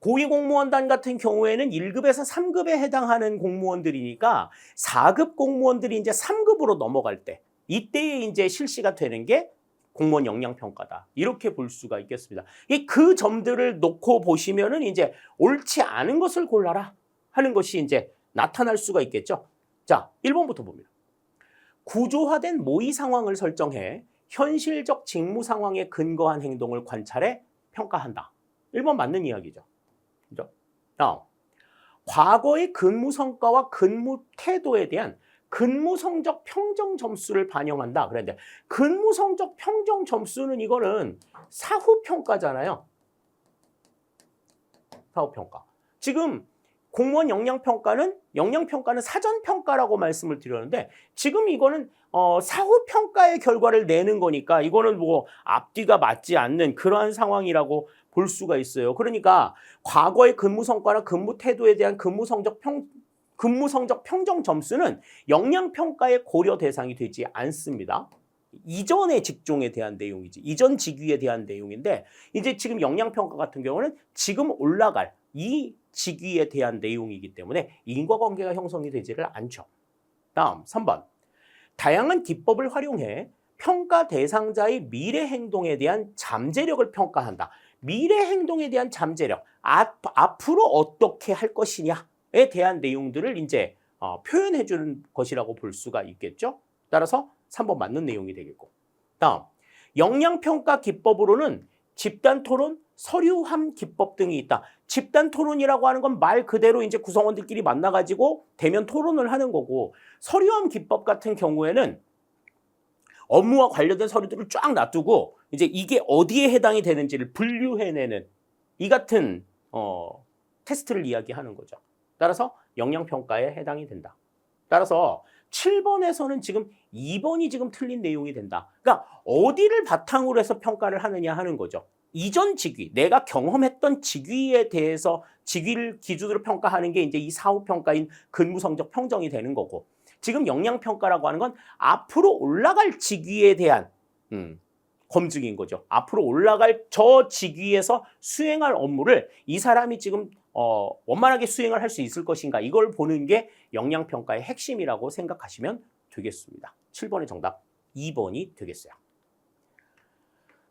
고위공무원단 같은 경우에는 1급에서 3급에 해당하는 공무원들이니까 4급 공무원들이 이제 3급으로 넘어갈 때 이때에 이제 실시가 되는 게 공무원 역량평가다. 이렇게 볼 수가 있겠습니다. 그 점들을 놓고 보시면은 이제 옳지 않은 것을 골라라 하는 것이 이제 나타날 수가 있겠죠. 자, 1번부터 봅니다. 구조화된 모의 상황을 설정해 현실적 직무 상황에 근거한 행동을 관찰해 평가한다. 1번 맞는 이야기죠. 그죠? 과거의 근무 성과와 근무 태도에 대한 근무 성적 평정 점수를 반영한다. 그런데 근무 성적 평정 점수는 이거는 사후 평가잖아요. 사후 평가. 지금 공무원 역량평가는 사전 평가라고 말씀을 드렸는데 지금 이거는 사후 평가의 결과를 내는 거니까 이거는 뭐 앞뒤가 맞지 않는 그러한 상황이라고 볼 수가 있어요. 그러니까 과거의 근무 성과나 근무 태도에 대한 근무 성적 평정 점수는 역량평가의 고려 대상이 되지 않습니다. 이전의 직종에 대한 내용이지. 이전 직위에 대한 내용인데 이제 지금 역량평가 같은 경우는 지금 올라갈 이 직위에 대한 내용이기 때문에 인과관계가 형성이 되지를 않죠. 다음 3번. 다양한 기법을 활용해 평가 대상자의 미래 행동에 대한 잠재력을 평가한다. 미래 행동에 대한 잠재력, 앞으로 어떻게 할 것이냐에 대한 내용들을 이제 표현해 주는 것이라고 볼 수가 있겠죠. 따라서 3번 맞는 내용이 되겠고. 다음, 역량평가 기법으로는 집단 토론, 서류함 기법 등이 있다. 집단 토론이라고 하는 건 말 그대로 이제 구성원들끼리 만나가지고 대면 토론을 하는 거고, 서류함 기법 같은 경우에는 업무와 관련된 서류들을 쫙 놔두고 이제 이게 어디에 해당이 되는지를 분류해내는 이 같은 테스트를 이야기하는 거죠. 따라서 역량평가에 해당이 된다. 따라서 7번에서는 지금 2번이 지금 틀린 내용이 된다. 그러니까 어디를 바탕으로 해서 평가를 하느냐 하는 거죠. 이전 직위, 내가 경험했던 직위에 대해서 직위를 기준으로 평가하는 게 이제 이 사후 평가인 근무 성적 평정이 되는 거고, 지금 역량평가라고 하는 건 앞으로 올라갈 직위에 대한 검증인 거죠. 앞으로 올라갈 저 직위에서 수행할 업무를 이 사람이 지금 원만하게 수행을 할 수 있을 것인가, 이걸 보는 게 역량평가의 핵심이라고 생각하시면 되겠습니다. 7번의 정답 2번이 되겠어요.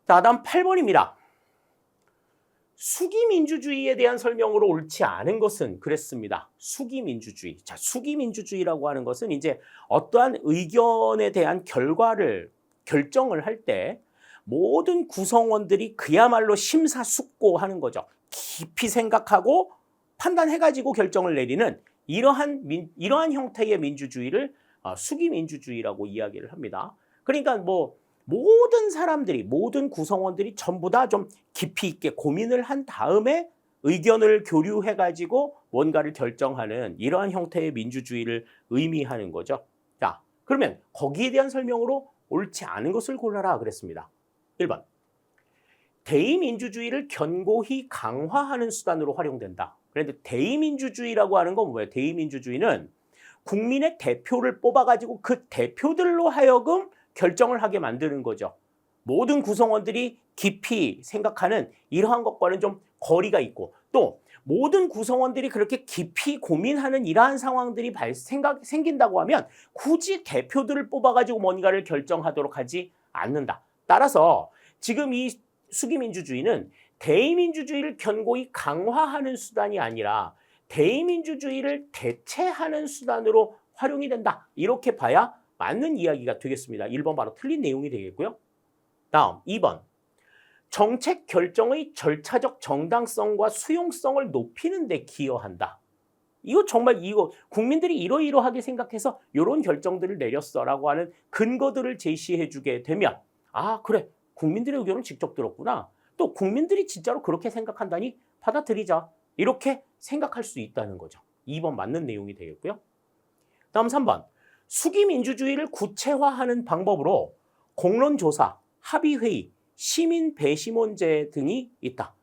자, 다음 8번입니다. 수기민주주의에 대한 설명으로 옳지 않은 것은 그랬습니다. 수기민주주의. 자, 수기민주주의라고 하는 것은 이제 어떠한 의견에 대한 결정을 할 때 모든 구성원들이 그야말로 심사숙고하는 거죠. 깊이 생각하고 판단해가지고 결정을 내리는 이러한 형태의 민주주의를 수기민주주의라고 이야기를 합니다. 그러니까 모든 사람들이, 모든 구성원들이 전부 다 좀 깊이 있게 고민을 한 다음에 의견을 교류해가지고 뭔가를 결정하는 이러한 형태의 민주주의를 의미하는 거죠. 자, 그러면 거기에 대한 설명으로 옳지 않은 것을 골라라 그랬습니다. 1번. 대의민주주의를 견고히 강화하는 수단으로 활용된다. 그런데 대의민주주의라고 하는 건 뭐예요? 대의민주주의는 국민의 대표를 뽑아가지고 그 대표들로 하여금 결정을 하게 만드는 거죠. 모든 구성원들이 깊이 생각하는 이러한 것과는 좀 거리가 있고, 또 모든 구성원들이 그렇게 깊이 고민하는 이러한 상황들이 생긴다고 하면 굳이 대표들을 뽑아가지고 뭔가를 결정하도록 하지 않는다. 따라서 지금 이 수기민주주의는 대의민주주의를 견고히 강화하는 수단이 아니라 대의민주주의를 대체하는 수단으로 활용이 된다. 이렇게 봐야 맞는 이야기가 되겠습니다. 1번 바로 틀린 내용이 되겠고요. 다음 2번. 정책 결정의 절차적 정당성과 수용성을 높이는 데 기여한다. 이거 정말 국민들이 이러이러하게 생각해서 이런 결정들을 내렸어라고 하는 근거들을 제시해 주게 되면, 아, 그래, 국민들의 의견을 직접 들었구나. 또 국민들이 진짜로 그렇게 생각한다니 받아들이자. 이렇게 생각할 수 있다는 거죠. 2번 맞는 내용이 되겠고요. 다음 3번. 수기민주주의를 구체화하는 방법으로 공론조사, 합의회의, 시민배심원제 등이 있다.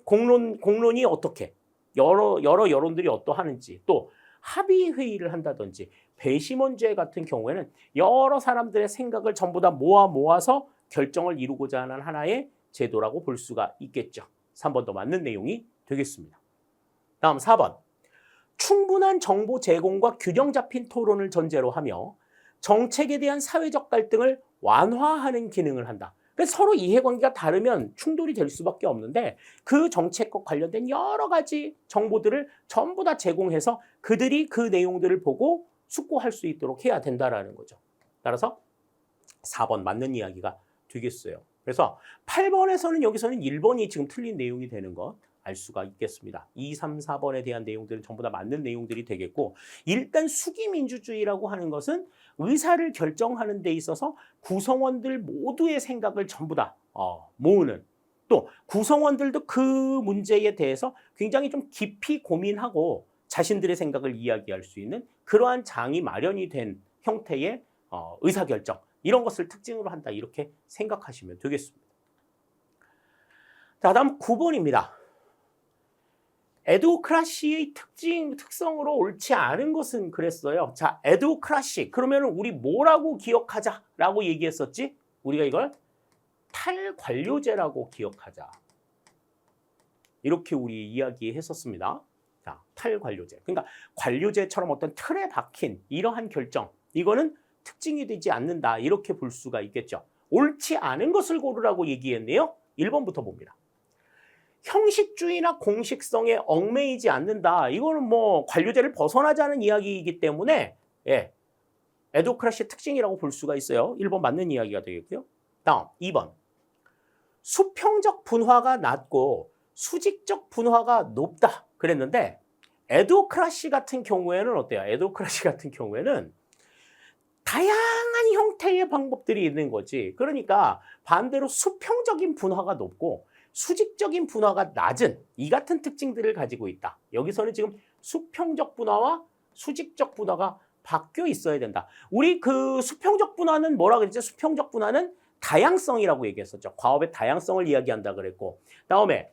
공론이 어떻게, 여러 여론들이 어떠하는지, 또 합의회의를 한다든지, 배심원제 같은 경우에는 여러 사람들의 생각을 전부 다 모아서 결정을 이루고자 하는 하나의 제도라고 볼 수가 있겠죠. 3번도 맞는 내용이 되겠습니다. 다음 4번. 충분한 정보 제공과 균형 잡힌 토론을 전제로 하며 정책에 대한 사회적 갈등을 완화하는 기능을 한다. 그래서 서로 이해관계가 다르면 충돌이 될 수밖에 없는데 그 정책과 관련된 여러 가지 정보들을 전부 다 제공해서 그들이 그 내용들을 보고 숙고할 수 있도록 해야 된다라는 거죠. 따라서 4번 맞는 이야기가 되겠어요. 그래서 8번에서는 여기서는 1번이 지금 틀린 내용이 되는 것 알 수가 있겠습니다. 2, 3, 4번에 대한 내용들은 전부 다 맞는 내용들이 되겠고 일단 수기민주주의라고 하는 것은 의사를 결정하는 데 있어서 구성원들 모두의 생각을 전부 다 모으는 또 구성원들도 그 문제에 대해서 굉장히 좀 깊이 고민하고 자신들의 생각을 이야기할 수 있는 그러한 장이 마련이 된 형태의 의사결정 이런 것을 특징으로 한다 이렇게 생각하시면 되겠습니다. 자, 다음 9번입니다. 에두크라시의 특성으로 옳지 않은 것은 그랬어요. 자, 에두크라시 그러면 우리 뭐라고 기억하자라고 얘기했었지? 우리가 이걸 탈관료제라고 기억하자. 이렇게 우리 이야기했었습니다. 자, 탈관료제. 그러니까 관료제처럼 어떤 틀에 박힌 이러한 결정 이거는 특징이 되지 않는다 이렇게 볼 수가 있겠죠. 옳지 않은 것을 고르라고 얘기했네요. 1번부터 봅니다. 형식주의나 공식성에 얽매이지 않는다. 이거는 뭐 관료제를 벗어나자는 이야기이기 때문에 에두크라시의 특징이라고 볼 수가 있어요. 1번 맞는 이야기가 되겠고요. 다음 2번. 수평적 분화가 낮고 수직적 분화가 높다. 그랬는데 에두크라시 같은 경우에는 어때요? 에두크라시 같은 경우에는 다양한 형태의 방법들이 있는 거지. 그러니까 반대로 수평적인 분화가 높고 수직적인 분화가 낮은 이 같은 특징들을 가지고 있다. 여기서는 지금 수평적 분화와 수직적 분화가 바뀌어 있어야 된다. 우리 그 수평적 분화는 뭐라 그랬죠? 수평적 분화는 다양성이라고 얘기했었죠. 과업의 다양성을 이야기한다 그랬고 다음에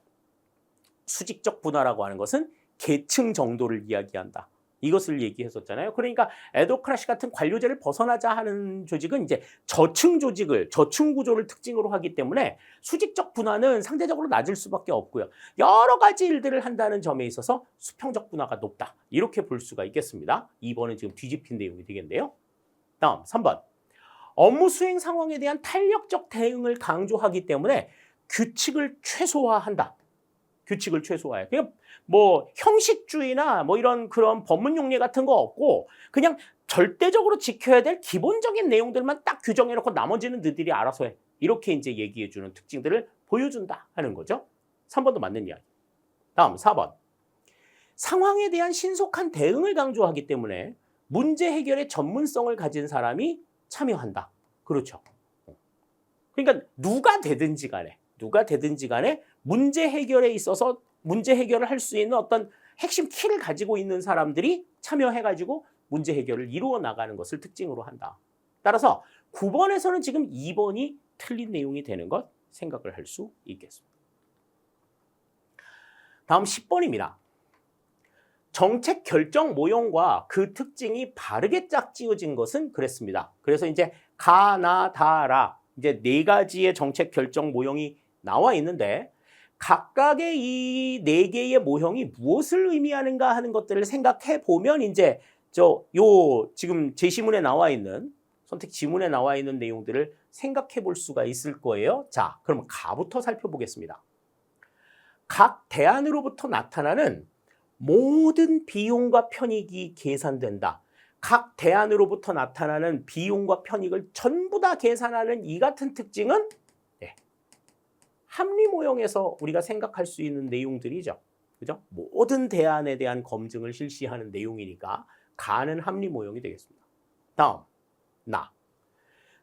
수직적 분화라고 하는 것은 계층 정도를 이야기한다. 이것을 얘기했었잖아요. 그러니까 에두크라시 같은 관료제를 벗어나자 하는 조직은 이제 저층 조직을, 저층 구조를 특징으로 하기 때문에 수직적 분화는 상대적으로 낮을 수밖에 없고요. 여러 가지 일들을 한다는 점에 있어서 수평적 분화가 높다. 이렇게 볼 수가 있겠습니다. 2번은 지금 뒤집힌 내용이 되겠네요. 다음 3번. 업무 수행 상황에 대한 탄력적 대응을 강조하기 때문에 규칙을 최소화한다. 규칙을 최소화해. 그러니까 뭐 형식주의나 뭐 이런 그런 법문 용례 같은 거 없고 그냥 절대적으로 지켜야 될 기본적인 내용들만 딱 규정해놓고 나머지는 너희들이 알아서 해. 이렇게 이제 얘기해주는 특징들을 보여준다 하는 거죠. 3번도 맞는 이야기. 다음 4번. 상황에 대한 신속한 대응을 강조하기 때문에 문제 해결의 전문성을 가진 사람이 참여한다. 그렇죠. 그러니까 누가 되든지 간에 문제 해결에 있어서 문제 해결을 할 수 있는 어떤 핵심 키를 가지고 있는 사람들이 참여해가지고 문제 해결을 이루어 나가는 것을 특징으로 한다. 따라서 9번에서는 지금 2번이 틀린 내용이 되는 것 생각을 할 수 있겠습니다. 다음 10번입니다. 정책 결정 모형과 그 특징이 바르게 짝지어진 것은 그랬습니다. 그래서 이제 가, 나, 다, 라 이제 4가지의 정책 결정 모형이 나와 있는데 각각의 이 4개의 모형이 무엇을 의미하는가 하는 것들을 생각해 보면 이제 지금 제시문에 나와 있는 선택 지문에 나와 있는 내용들을 생각해 볼 수가 있을 거예요. 자, 그럼 가부터 살펴보겠습니다. 각 대안으로부터 나타나는 모든 비용과 편익이 계산된다. 각 대안으로부터 나타나는 비용과 편익을 전부 다 계산하는 이 같은 특징은 합리 모형에서 우리가 생각할 수 있는 내용들이죠. 그죠? 모든 대안에 대한 검증을 실시하는 내용이니까 가는 합리 모형이 되겠습니다. 다음, 나.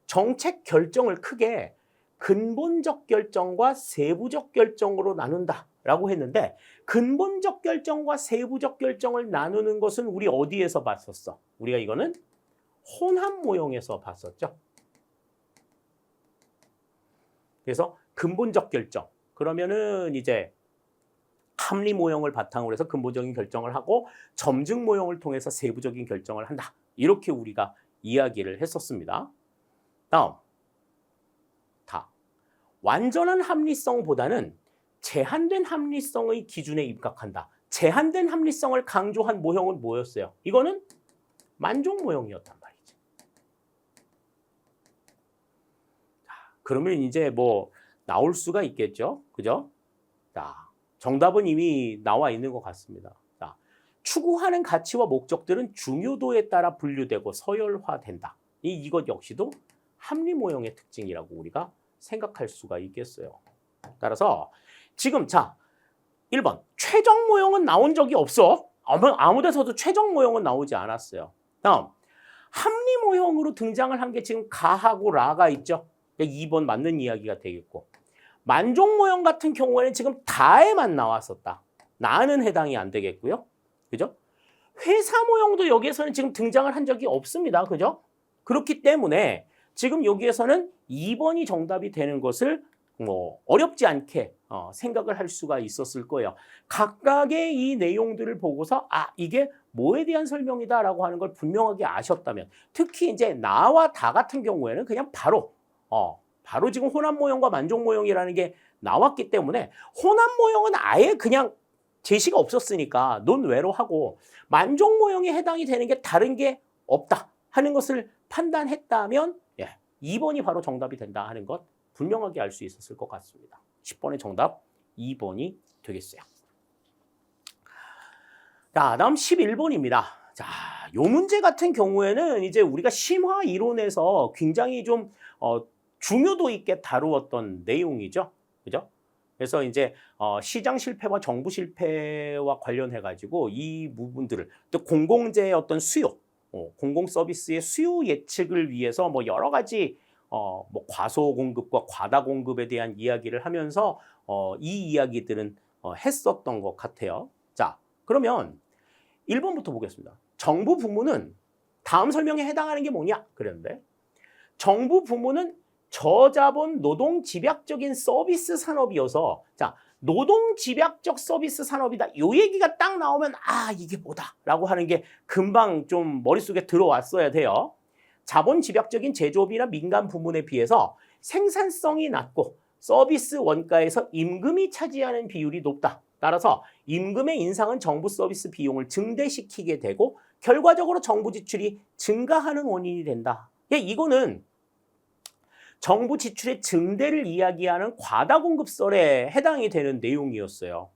정책 결정을 크게 근본적 결정과 세부적 결정으로 나눈다라고 했는데 근본적 결정과 세부적 결정을 나누는 것은 우리 어디에서 봤었어? 우리가 이거는 혼합 모형에서 봤었죠. 그래서 근본적 결정. 그러면은 이제 합리 모형을 바탕으로 해서 근본적인 결정을 하고 점증 모형을 통해서 세부적인 결정을 한다. 이렇게 우리가 이야기를 했었습니다. 다음. 다. 완전한 합리성보다는 제한된 합리성의 기준에 입각한다. 제한된 합리성을 강조한 모형은 뭐였어요? 이거는 만족 모형이었단 말이지. 그러면 이제 뭐 나올 수가 있겠죠. 그죠? 자, 정답은 이미 나와 있는 것 같습니다. 자, 추구하는 가치와 목적들은 중요도에 따라 분류되고 서열화된다. 이것 역시도 합리 모형의 특징이라고 우리가 생각할 수가 있겠어요. 따라서 지금 자, 1번 최종 모형은 나온 적이 없어. 아무 데서도 최종 모형은 나오지 않았어요. 다음 합리 모형으로 등장을 한 게 지금 가하고 라가 있죠. 2번 맞는 이야기가 되겠고, 만족 모형 같은 경우에는 지금 다에만 나왔었다. 나는 해당이 안 되겠고요. 그죠? 회사 모형도 여기에서는 지금 등장을 한 적이 없습니다. 그죠? 그렇기 때문에 지금 여기에서는 2번이 정답이 되는 것을 뭐 어렵지 않게 생각을 할 수가 있었을 거예요. 각각의 이 내용들을 보고서 이게 뭐에 대한 설명이다라고 하는 걸 분명하게 아셨다면, 특히 이제 나와 다 같은 경우에는 그냥 바로 지금 혼합 모형과 만족 모형이라는 게 나왔기 때문에 혼합 모형은 아예 그냥 제시가 없었으니까 논외로 하고, 만족 모형에 해당이 되는 게 다른 게 없다 하는 것을 판단했다면 2번이 바로 정답이 된다 하는 것 분명하게 알 수 있었을 것 같습니다. 10번의 정답 2번이 되겠어요. 자, 다음 11번입니다. 자, 요 문제 같은 경우에는 이제 우리가 심화 이론에서 굉장히 좀 중요도 있게 다루었던 내용이죠. 그죠? 그래서 이제 시장 실패와 정부 실패와 관련해 가지고 이 부분들을, 또 공공재의 어떤 수요, 공공 서비스의 수요 예측을 위해서 뭐 여러 가지 뭐 과소 공급과 과다 공급에 대한 이야기를 하면서 이 이야기들은 했었던 것 같아요. 자, 그러면 1번부터 보겠습니다. 정부 부문은 다음 설명에 해당하는 게 뭐냐? 그랬는데 정부 부문은 저자본 노동 집약적인 서비스 산업이어서, 자, 노동 집약적 서비스 산업이다. 요 얘기가 딱 나오면 이게 뭐다라고 하는 게 금방 좀 머릿속에 들어왔어야 돼요. 자본 집약적인 제조업이나 민간 부문에 비해서 생산성이 낮고 서비스 원가에서 임금이 차지하는 비율이 높다. 따라서 임금의 인상은 정부 서비스 비용을 증대시키게 되고 결과적으로 정부 지출이 증가하는 원인이 된다. 이거는 정부 지출의 증대를 이야기하는 과다 공급설에 해당이 되는 내용이었어요.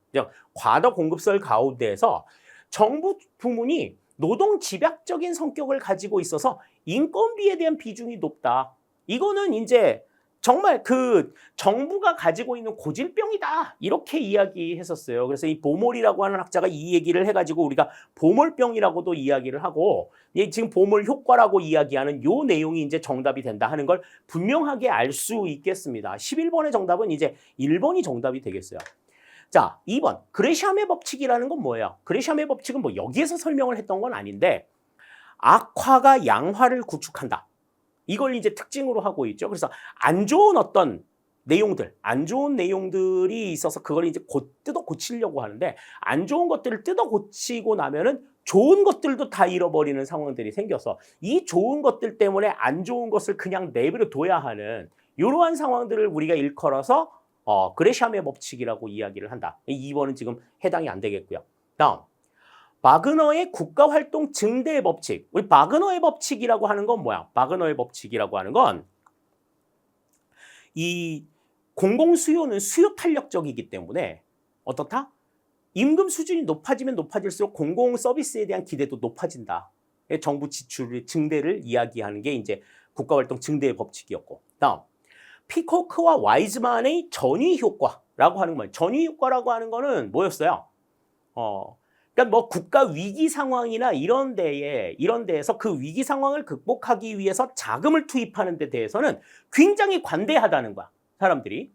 과다 공급설 가운데에서 정부 부문이 노동 집약적인 성격을 가지고 있어서 인건비에 대한 비중이 높다. 이거는 이제 정말 그 정부가 가지고 있는 고질병이다. 이렇게 이야기했었어요. 그래서 이 보몰이라고 하는 학자가 이 얘기를 해가지고 우리가 보몰병이라고도 이야기를 하고, 지금 보몰 효과라고 이야기하는 요 내용이 이제 정답이 된다 하는 걸 분명하게 알 수 있겠습니다. 11번의 정답은 이제 1번이 정답이 되겠어요. 자, 2번. 그레샴의 법칙이라는 건 뭐예요? 그레샴의 법칙은 뭐 여기에서 설명을 했던 건 아닌데, 악화가 양화를 구축한다. 이걸 이제 특징으로 하고 있죠. 그래서 안 좋은 어떤 내용들, 안 좋은 내용들이 있어서 그걸 이제 뜯어 고치려고 하는데, 안 좋은 것들을 뜯어 고치고 나면은 좋은 것들도 다 잃어버리는 상황들이 생겨서 이 좋은 것들 때문에 안 좋은 것을 그냥 내버려 둬야 하는 이러한 상황들을 우리가 일컬어서 그레샴의 법칙이라고 이야기를 한다. 2번은 지금 해당이 안 되겠고요. 다음. 바그너의 국가활동 증대 법칙. 우리 바그너의 법칙이라고 하는 건 뭐야? 바그너의 법칙이라고 하는 건 이 공공수요는 수요 탄력적이기 때문에 어떻다? 임금 수준이 높아지면 높아질수록 공공 서비스에 대한 기대도 높아진다. 정부 지출의 증대를 이야기하는 게 이제 국가활동 증대의 법칙이었고. 다음. 피코크와 와이즈만의 전위 효과라고 하는 거예요. 전위 효과라고 하는 거는 뭐였어요? 그러니까 뭐 국가 위기 상황이나 이런 데에서 그 위기 상황을 극복하기 위해서 자금을 투입하는 데 대해서는 굉장히 관대하다는 거야, 사람들이.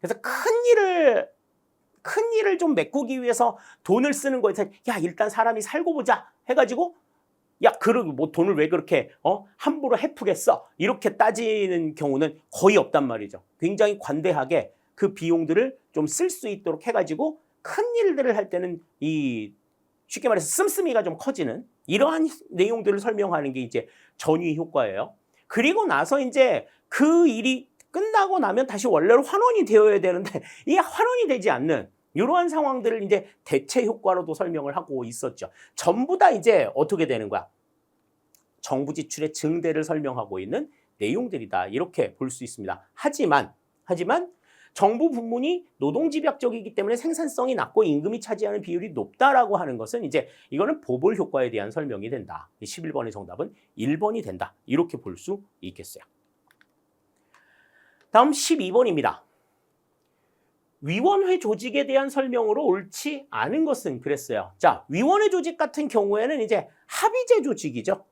그래서 큰 일을 좀 메꾸기 위해서 돈을 쓰는 거에 대해서 일단 사람이 살고 보자 해가지고 그러고 뭐 돈을 왜 그렇게 함부로 헤프겠어? 이렇게 따지는 경우는 거의 없단 말이죠. 굉장히 관대하게 그 비용들을 좀 쓸 수 있도록 해가지고 큰 일들을 할 때는 쉽게 말해서 씀씀이가 좀 커지는 이러한 내용들을 설명하는 게 이제 전위 효과예요. 그리고 나서 이제 그 일이 끝나고 나면 다시 원래로 환원이 되어야 되는데 이게 환원이 되지 않는 이러한 상황들을 이제 대체 효과로도 설명을 하고 있었죠. 전부 다 이제 어떻게 되는 거야? 정부 지출의 증대를 설명하고 있는 내용들이다. 이렇게 볼 수 있습니다. 하지만 정부 부문이 노동집약적이기 때문에 생산성이 낮고 임금이 차지하는 비율이 높다라고 하는 것은 이제 이거는 보벌 효과에 대한 설명이 된다. 11번의 정답은 1번이 된다. 이렇게 볼 수 있겠어요. 다음 12번입니다. 위원회 조직에 대한 설명으로 옳지 않은 것은 그랬어요. 자, 위원회 조직 같은 경우에는 이제 합의제 조직이죠.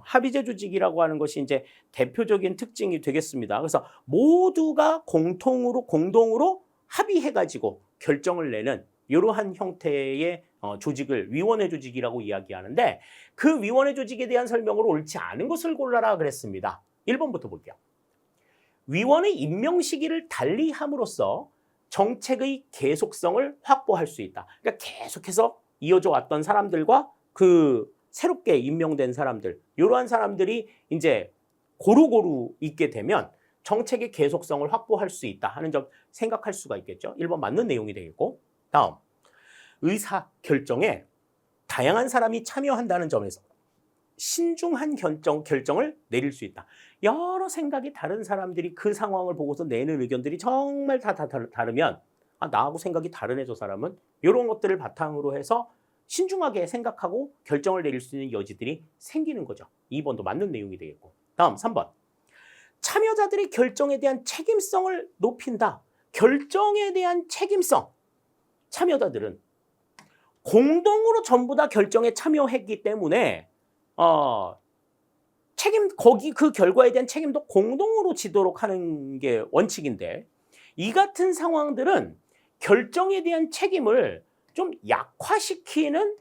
합의제 조직이라고 하는 것이 이제 대표적인 특징이 되겠습니다. 그래서 모두가 공동으로 합의해가지고 결정을 내는 이러한 형태의 조직을 위원회 조직이라고 이야기하는데 그 위원회 조직에 대한 설명으로 옳지 않은 것을 골라라 그랬습니다. 1번부터 볼게요. 위원의 임명 시기를 달리 함으로써 정책의 계속성을 확보할 수 있다. 그러니까 계속해서 이어져 왔던 사람들과 그 새롭게 임명된 사람들, 이러한 사람들이 이제 고루고루 있게 되면 정책의 계속성을 확보할 수 있다 하는 점 생각할 수가 있겠죠. 1번 맞는 내용이 되겠고, 다음 의사 결정에 다양한 사람이 참여한다는 점에서 신중한 결정을 내릴 수 있다. 여러 생각이 다른 사람들이 그 상황을 보고서 내는 의견들이 정말 다 다르면 나하고 생각이 다르네 저 사람은 이런 것들을 바탕으로 해서 신중하게 생각하고 결정을 내릴 수 있는 여지들이 생기는 거죠. 2번도 맞는 내용이 되겠고, 다음 3번 참여자들의 결정에 대한 책임성을 높인다. 결정에 대한 책임성. 참여자들은 공동으로 전부 다 결정에 참여했기 때문에 거기 그 결과에 대한 책임도 공동으로 지도록 하는 게 원칙인데 이 같은 상황들은 결정에 대한 책임을 좀 약화시키는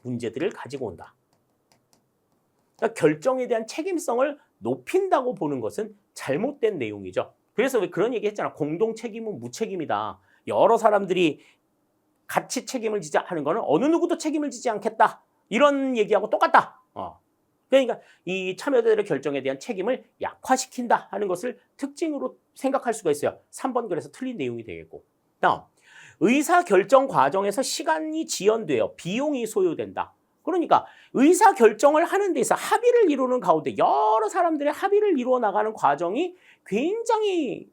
문제들을 가지고 온다. 그러니까 결정에 대한 책임성을 높인다고 보는 것은 잘못된 내용이죠. 그래서 왜 그런 얘기 했잖아. 공동 책임은 무책임이다. 여러 사람들이 같이 책임을 지자 하는 거는 어느 누구도 책임을 지지 않겠다. 이런 얘기하고 똑같다. 그러니까 이 참여자들의 결정에 대한 책임을 약화시킨다 하는 것을 특징으로 생각할 수가 있어요. 3번 그래서 틀린 내용이 되겠고, 다음 의사결정 과정에서 시간이 지연되어 비용이 소요된다. 그러니까 의사결정을 하는 데 있어 합의를 이루는 가운데 여러 사람들의 합의를 이루어 나가는 과정이 굉장히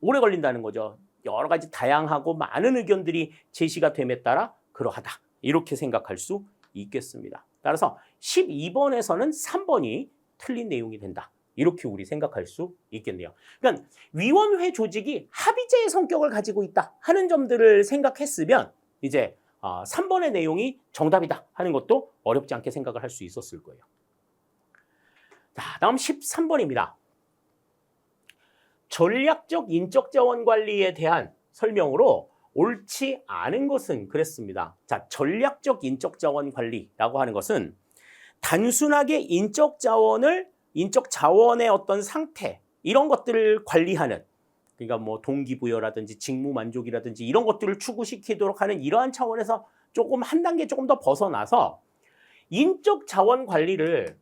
오래 걸린다는 거죠. 여러 가지 다양하고 많은 의견들이 제시가 됨에 따라 그러하다. 이렇게 생각할 수 있겠습니다. 따라서 12번에서는 3번이 틀린 내용이 된다. 이렇게 우리 생각할 수 있겠네요. 그러니까 위원회 조직이 합의제의 성격을 가지고 있다 하는 점들을 생각했으면 이제 3번의 내용이 정답이다 하는 것도 어렵지 않게 생각을 할 수 있었을 거예요. 자, 다음 13번입니다. 전략적 인적 자원 관리에 대한 설명으로 옳지 않은 것은 그랬습니다. 자, 전략적 인적 자원 관리라고 하는 것은 단순하게 인적 자원의 어떤 상태 이런 것들을 관리하는, 그러니까 뭐 동기부여라든지 직무 만족이라든지 이런 것들을 추구시키도록 하는 이러한 차원에서 조금 한 단계 조금 더 벗어나서 인적 자원 관리를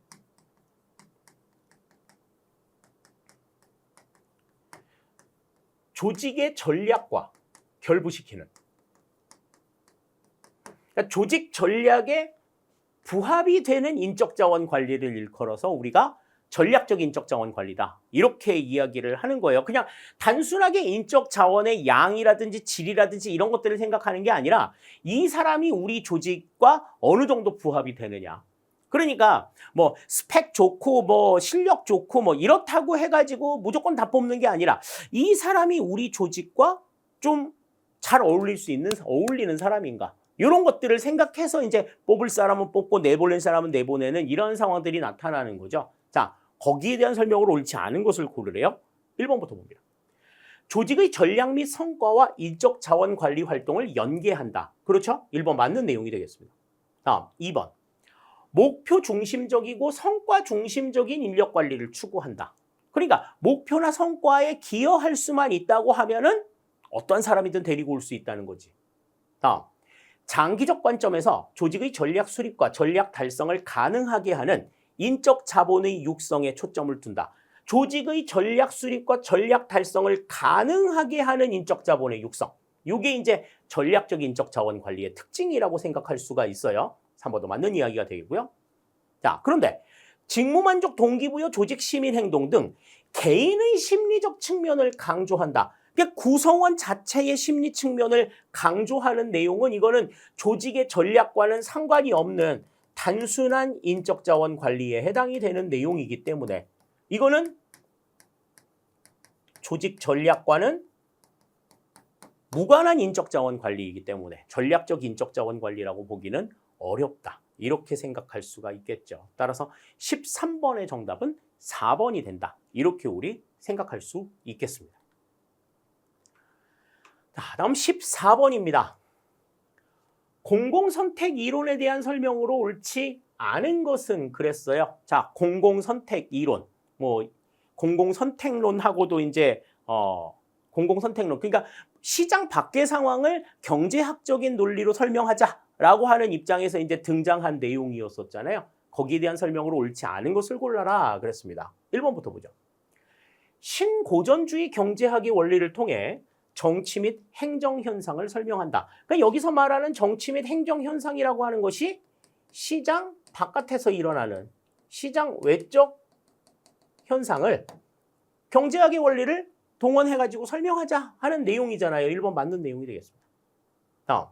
조직의 전략과 결부시키는, 그러니까 조직 전략에 부합이 되는 인적 자원 관리를 일컬어서 우리가 전략적 인적 자원 관리다 이렇게 이야기를 하는 거예요. 그냥 단순하게 인적 자원의 양이라든지 질이라든지 이런 것들을 생각하는 게 아니라 이 사람이 우리 조직과 어느 정도 부합이 되느냐. 그러니까 뭐 스펙 좋고 뭐 실력 좋고 뭐 이렇다고 해가지고 무조건 다 뽑는 게 아니라 이 사람이 우리 조직과 좀 잘 어울리는 사람인가. 이런 것들을 생각해서 이제 뽑을 사람은 뽑고 내보낼 사람은 내보내는 이런 상황들이 나타나는 거죠. 자, 거기에 대한 설명으로 옳지 않은 것을 고르래요. 1번부터 봅니다. 조직의 전략 및 성과와 인적 자원 관리 활동을 연계한다. 그렇죠? 1번 맞는 내용이 되겠습니다. 다음 2번. 목표 중심적이고 성과 중심적인 인력 관리를 추구한다. 그러니까 목표나 성과에 기여할 수만 있다고 하면은 어떤 사람이든 데리고 올 수 있다는 거지. 다음. 장기적 관점에서 조직의 전략 수립과 전략 달성을 가능하게 하는 인적 자본의 육성에 초점을 둔다. 조직의 전략 수립과 전략 달성을 가능하게 하는 인적 자본의 육성. 이게 이제 전략적 인적 자원 관리의 특징이라고 생각할 수가 있어요. 3번도 맞는 이야기가 되겠고요. 자, 그런데 직무만족, 동기부여, 조직 시민 행동 등 개인의 심리적 측면을 강조한다. 그러니까 구성원 자체의 심리 측면을 강조하는 내용은 이거는 조직의 전략과는 상관이 없는 단순한 인적 자원 관리에 해당이 되는 내용이기 때문에 이거는 조직 전략과는 무관한 인적 자원 관리이기 때문에 전략적 인적 자원 관리라고 보기는 어렵다. 이렇게 생각할 수가 있겠죠. 따라서 13번의 정답은 4번이 된다. 이렇게 우리 생각할 수 있겠습니다. 자, 다음 14번입니다. 공공선택 이론에 대한 설명으로 옳지 않은 것은 그랬어요. 자, 공공선택 이론, 공공선택론하고도 이제 공공선택론, 그러니까 시장 밖의 상황을 경제학적인 논리로 설명하자라고 하는 입장에서 이제 등장한 내용이었었잖아요. 거기에 대한 설명으로 옳지 않은 것을 골라라 그랬습니다. 1번부터 보죠. 신고전주의 경제학의 원리를 통해 정치 및 행정 현상을 설명한다. 그러니까 여기서 말하는 정치 및 행정 현상이라고 하는 것이 시장 바깥에서 일어나는 시장 외적 현상을 경제학의 원리를 동원해가지고 설명하자 하는 내용이잖아요. 1번 맞는 내용이 되겠습니다. 다음,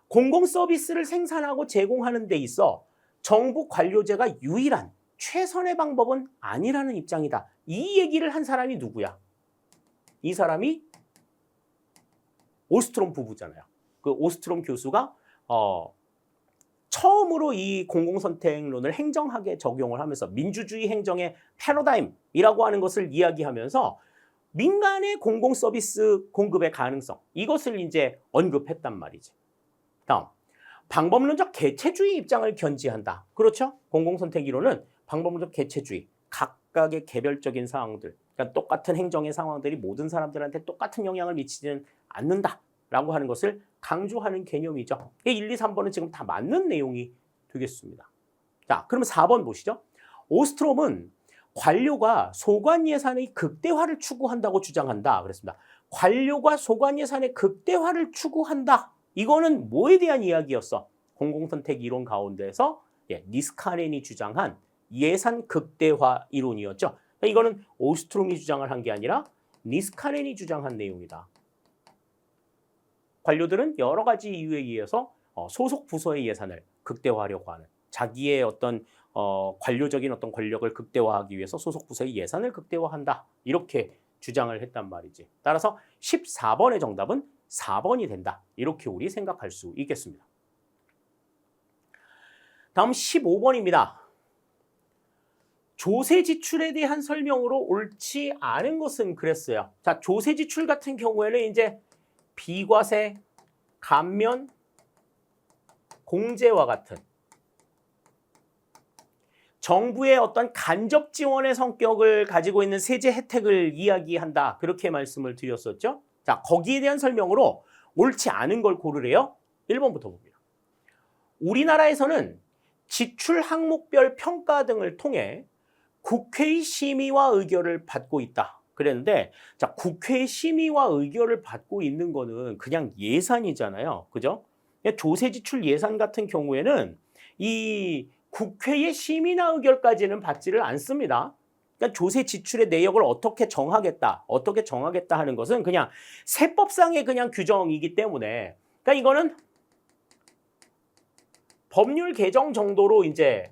공공서비스를 생산하고 제공하는 데 있어 정부 관료제가 유일한 최선의 방법은 아니라는 입장이다. 이 얘기를 한 사람이 누구야? 이 사람이 오스트롬 부부잖아요. 그 오스트롬 교수가 처음으로 이 공공선택론을 행정학에 적용을 하면서 민주주의 행정의 패러다임이라고 하는 것을 이야기하면서 민간의 공공서비스 공급의 가능성, 이것을 이제 언급했단 말이지. 다음, 방법론적 개체주의 입장을 견지한다. 그렇죠? 공공선택 이론은 방법론적 개체주의, 각각의 개별적인 상황들, 그러니까 똑같은 행정의 상황들이 모든 사람들한테 똑같은 영향을 미치지는 않는다라고 하는 것을 강조하는 개념이죠. 1, 2, 3번은 지금 다 맞는 내용이 되겠습니다. 자, 그러면 4번 보시죠. 오스트롬은 관료가 소관 예산의 극대화를 추구한다고 주장한다. 그랬습니다. 관료가 소관 예산의 극대화를 추구한다. 이거는 뭐에 대한 이야기였어? 공공선택 이론 가운데서 니스카넨이 주장한 예산 극대화 이론이었죠. 이거는 오스트롬이 주장을 한 게 아니라 니스카넨이 주장한 내용이다. 관료들은 여러 가지 이유에 의해서 소속 부서의 예산을 극대화하려고 하는, 자기의 어떤 관료적인 어떤 권력을 극대화하기 위해서 소속 부서의 예산을 극대화한다. 이렇게 주장을 했단 말이지. 따라서 14번의 정답은 4번이 된다. 이렇게 우리 생각할 수 있겠습니다. 다음 15번입니다. 조세 지출에 대한 설명으로 옳지 않은 것은 그랬어요. 자, 조세 지출 같은 경우에는 이제 비과세, 감면, 공제와 같은 정부의 어떤 간접 지원의 성격을 가지고 있는 세제 혜택을 이야기한다. 그렇게 말씀을 드렸었죠. 자, 거기에 대한 설명으로 옳지 않은 걸 고르래요. 1번부터 봅니다. 우리나라에서는 지출 항목별 평가 등을 통해 국회의 심의와 의결을 받고 있다. 그랬는데, 자, 국회의 심의와 의결을 받고 있는 거는 그냥 예산이잖아요. 그죠? 조세 지출 예산 같은 경우에는 이 국회의 심의나 의결까지는 받지를 않습니다. 그러니까 조세 지출의 내역을 어떻게 정하겠다 하는 것은 그냥 세법상의 그냥 규정이기 때문에, 그러니까 이거는 법률 개정 정도로 이제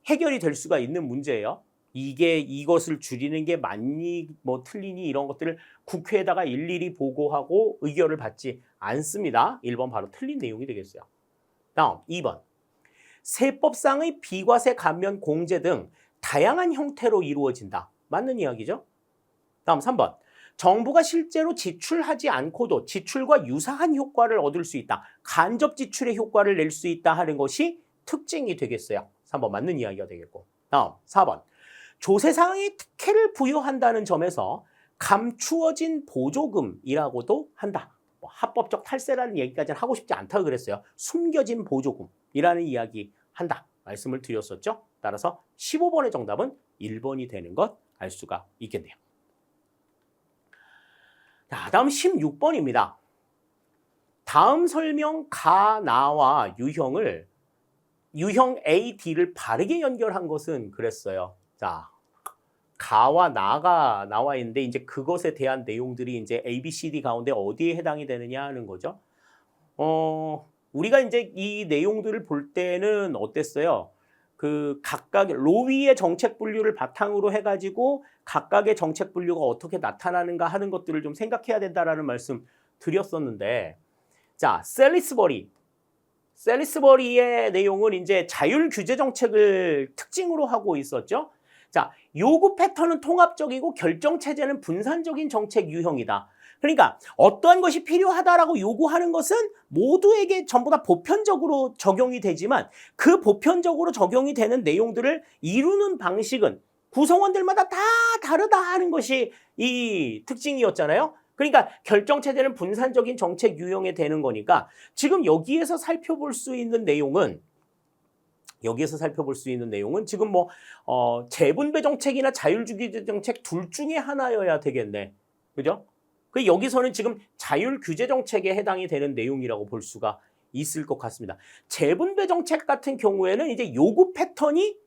해결이 될 수가 있는 문제예요. 이것을 줄이는 게 맞니, 틀리니 이런 것들을 국회에다가 일일이 보고하고 의결을 받지 않습니다. 1번 바로 틀린 내용이 되겠어요. 다음 2번. 세법상의 비과세 감면 공제 등 다양한 형태로 이루어진다. 맞는 이야기죠. 다음 3번. 정부가 실제로 지출하지 않고도 지출과 유사한 효과를 얻을 수 있다. 간접 지출의 효과를 낼 수 있다 하는 것이 특징이 되겠어요. 3번 맞는 이야기가 되겠고. 다음 4번. 조세상의 특혜를 부여한다는 점에서 감추어진 보조금이라고도 한다. 합법적 탈세라는 얘기까지는 하고 싶지 않다고 그랬어요. 숨겨진 보조금이라는 이야기 한다. 말씀을 드렸었죠. 따라서 15번의 정답은 1번이 되는 것 알 수가 있겠네요. 자, 다음 16번입니다. 다음 설명 가, 나와 유형을 유형 A, D를 바르게 연결한 것은 그랬어요. 자, 가와 나가 나와 있는데 이제 그것에 대한 내용들이 이제 A, B, C, D 가운데 어디에 해당이 되느냐 하는 거죠. 우리가 이제 이 내용들을 볼 때는 어땠어요? 그 각각 로위의 정책 분류를 바탕으로 해가지고 각각의 정책 분류가 어떻게 나타나는가 하는 것들을 좀 생각해야 된다라는 말씀 드렸었는데, 자, 셀리스버리의 내용은 이제 자율 규제 정책을 특징으로 하고 있었죠. 자, 요구 패턴은 통합적이고 결정 체제는 분산적인 정책 유형이다. 그러니까 어떠한 것이 필요하다라고 요구하는 것은 모두에게 전부 다 보편적으로 적용이 되지만 그 보편적으로 적용이 되는 내용들을 이루는 방식은 구성원들마다 다 다르다 하는 것이 이 특징이었잖아요. 그러니까 결정체제는 분산적인 정책 유형에 되는 거니까 지금 여기에서 살펴볼 수 있는 내용은 지금 뭐 재분배 정책이나 자율주기 정책 둘 중에 하나여야 되겠네. 그죠? 그 여기서는 지금 자율 규제 정책에 해당이 되는 내용이라고 볼 수가 있을 것 같습니다. 재분배 정책 같은 경우에는 이제 요구 패턴이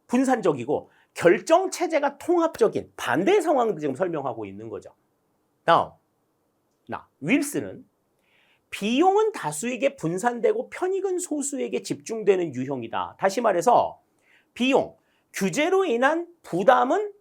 분산적이고 결정 체제가 통합적인 반대 상황을 지금 설명하고 있는 거죠. 다음, 윌스는 비용은 다수에게 분산되고 편익은 소수에게 집중되는 유형이다. 다시 말해서 비용, 규제로 인한 부담은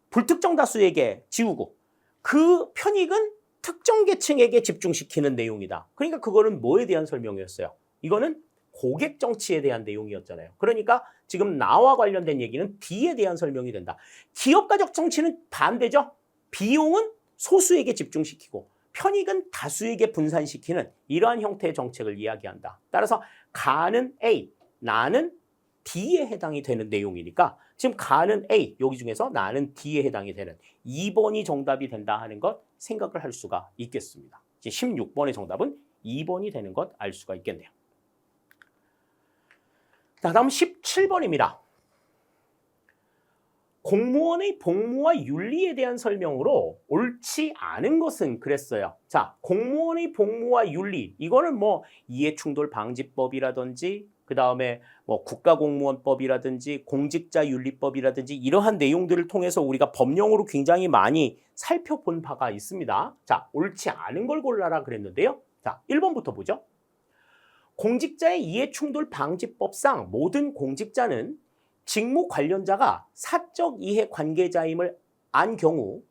불특정 다수에게 지우고 그 편익은 특정 계층에게 집중시키는 내용이다. 그러니까 그거는 뭐에 대한 설명이었어요? 이거는 고객 정치에 대한 내용이었잖아요. 그러니까 지금 나와 관련된 얘기는 D에 대한 설명이 된다. 기업가적 정치는 반대죠. 비용은 소수에게 집중시키고 편익은 다수에게 분산시키는 이러한 형태의 정책을 이야기한다. 따라서 가는 A, 나는 D에 해당이 되는 내용이니까 지금 가는 A, 여기 중에서 나는 D에 해당이 되는 2번이 정답이 된다 하는 것 생각을 할 수가 있겠습니다. 이제 16번의 정답은 2번이 되는 것 알 수가 있겠네요. 자, 다음 17번입니다. 공무원의 복무와 윤리에 대한 설명으로 옳지 않은 것은 그랬어요. 자, 공무원의 복무와 윤리, 이거는 뭐 이해충돌방지법이라든지 그 다음에 뭐 국가공무원법이라든지 공직자윤리법이라든지 이러한 내용들을 통해서 우리가 법령으로 굉장히 많이 살펴본 바가 있습니다. 자, 옳지 않은 걸 골라라 그랬는데요. 자, 1번부터 보죠. 공직자의 이해충돌방지법상 모든 공직자는 직무 관련자가 사적 이해 관계자임을 안 경우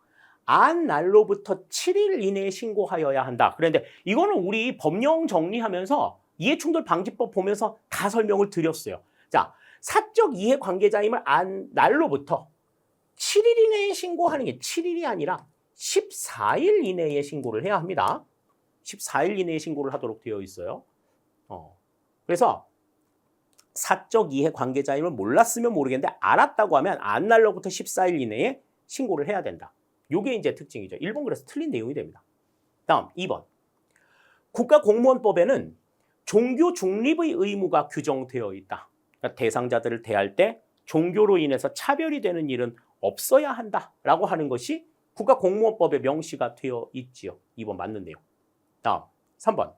안 날로부터 7일 이내에 신고하여야 한다. 그런데 이거는 우리 법령 정리하면서 이해충돌방지법 보면서 다 설명을 드렸어요. 자, 사적 이해 관계자임을 안 날로부터 7일 이내에 신고하는 게 7일이 아니라 14일 이내에 신고를 해야 합니다. 14일 이내에 신고를 하도록 되어 있어요. 그래서 사적 이해 관계자임을 몰랐으면 모르겠는데 알았다고 하면 안 날로부터 14일 이내에 신고를 해야 된다. 이게 이제 특징이죠. 1번 그래서 틀린 내용이 됩니다. 다음 2번. 국가공무원법에는 종교 중립의 의무가 규정되어 있다. 그러니까 대상자들을 대할 때 종교로 인해서 차별이 되는 일은 없어야 한다라고 하는 것이 국가공무원법에 명시가 되어 있지요. 2번 맞는 내용. 다음 3번.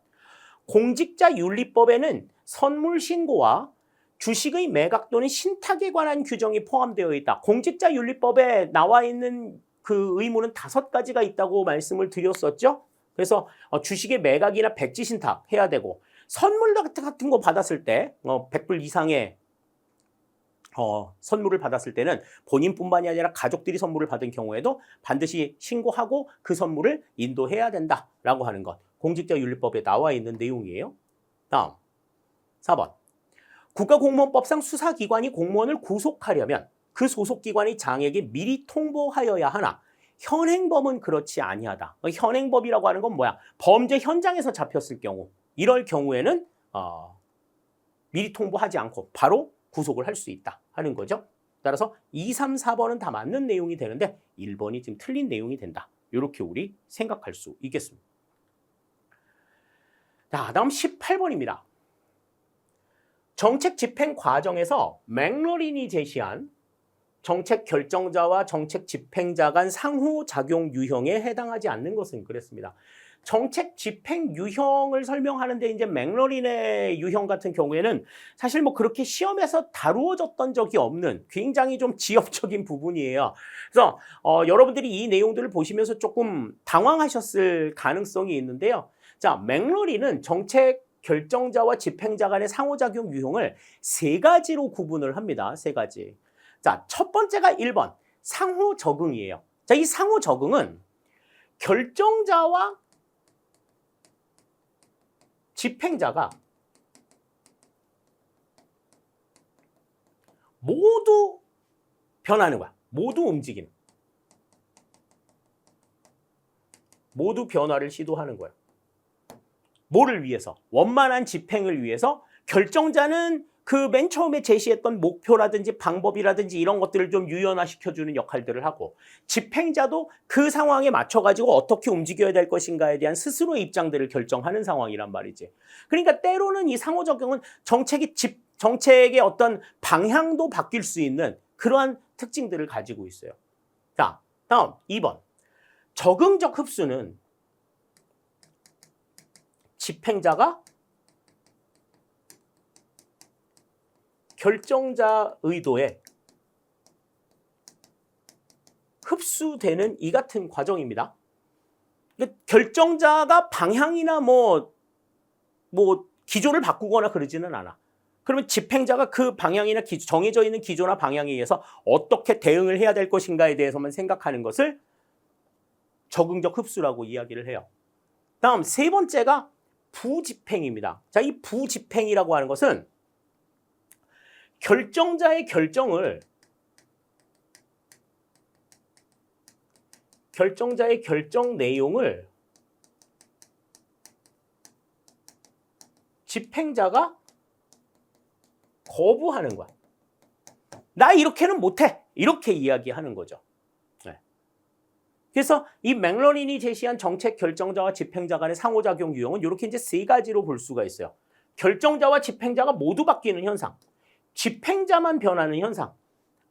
공직자윤리법에는 선물신고와 주식의 매각 또는 신탁에 관한 규정이 포함되어 있다. 공직자윤리법에 나와 있는 그 의무는 5가지가 있다고 말씀을 드렸었죠. 그래서 주식의 매각이나 백지 신탁 해야 되고 선물 같은 거 받았을 때 100불 이상의 선물을 받았을 때는 본인뿐만이 아니라 가족들이 선물을 받은 경우에도 반드시 신고하고 그 선물을 인도해야 된다라고 하는 것. 공직자윤리법에 나와 있는 내용이에요. 다음 4번. 국가공무원법상 수사기관이 공무원을 구속하려면 그 소속기관의 장에게 미리 통보하여야 하나 현행법은 그렇지 아니하다. 현행법이라고 하는 건 뭐야? 범죄 현장에서 잡혔을 경우 이럴 경우에는 미리 통보하지 않고 바로 구속을 할 수 있다 하는 거죠. 따라서 2, 3, 4번은 다 맞는 내용이 되는데 1번이 지금 틀린 내용이 된다. 이렇게 우리 생각할 수 있겠습니다. 자, 다음 18번입니다. 정책 집행 과정에서 맥러린이 제시한 정책 결정자와 정책 집행자 간 상호작용 유형에 해당하지 않는 것은 그랬습니다. 정책 집행 유형을 설명하는데 이제 맥러린의 유형 같은 경우에는 사실 뭐 그렇게 시험에서 다루어졌던 적이 없는 굉장히 좀 지엽적인 부분이에요. 그래서 여러분들이 이 내용들을 보시면서 조금 당황하셨을 가능성이 있는데요. 자, 맥러린은 정책 결정자와 집행자 간의 상호작용 유형을 세 가지로 구분을 합니다. 세 가지. 자, 첫 번째가 1번 상호 적응이에요. 자, 이 상호 적응은 결정자와 집행자가 모두 변하는 거야. 모두 움직이는. 모두 변화를 시도하는 거야. 뭐를 위해서? 원만한 집행을 위해서 결정자는 그 맨 처음에 제시했던 목표라든지 방법이라든지 이런 것들을 좀 유연화시켜주는 역할들을 하고 집행자도 그 상황에 맞춰가지고 어떻게 움직여야 될 것인가에 대한 스스로의 입장들을 결정하는 상황이란 말이지. 그러니까 때로는 이 상호작용은 정책의 어떤 방향도 바뀔 수 있는 그러한 특징들을 가지고 있어요. 자, 다음 2번. 적응적 흡수는 집행자가 결정자 의도에 흡수되는 이 같은 과정입니다. 결정자가 방향이나 뭐 기조를 바꾸거나 그러지는 않아. 그러면 집행자가 그 방향이나 정해져 있는 기조나 방향에 의해서 어떻게 대응을 해야 될 것인가에 대해서만 생각하는 것을 적응적 흡수라고 이야기를 해요. 다음 세 번째가 부집행입니다. 자, 이 부집행이라고 하는 것은 결정자의 결정 내용을 집행자가 거부하는 거야. 나 이렇게는 못해. 이렇게 이야기하는 거죠. 네. 그래서 이 맥러린이 제시한 정책 결정자와 집행자 간의 상호작용 유형은 이렇게 이제 세 가지로 볼 수가 있어요. 결정자와 집행자가 모두 바뀌는 현상, 집행자만 변하는 현상,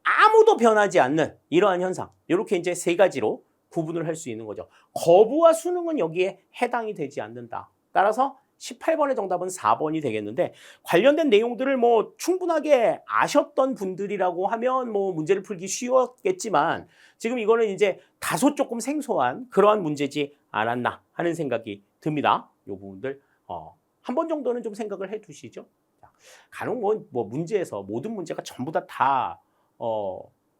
아무도 변하지 않는 이러한 현상. 이렇게 이제 세 가지로 구분을 할 수 있는 거죠. 거부와 수능은 여기에 해당이 되지 않는다. 따라서 18번의 정답은 4번이 되겠는데 관련된 내용들을 뭐 충분하게 아셨던 분들이라고 하면 뭐 문제를 풀기 쉬웠겠지만 지금 이거는 이제 다소 조금 생소한 그러한 문제지 않았나 하는 생각이 듭니다. 이 부분들 한 번 정도는 좀 생각을 해 두시죠. 간혹 뭐 문제에서 모든 문제가 전부 다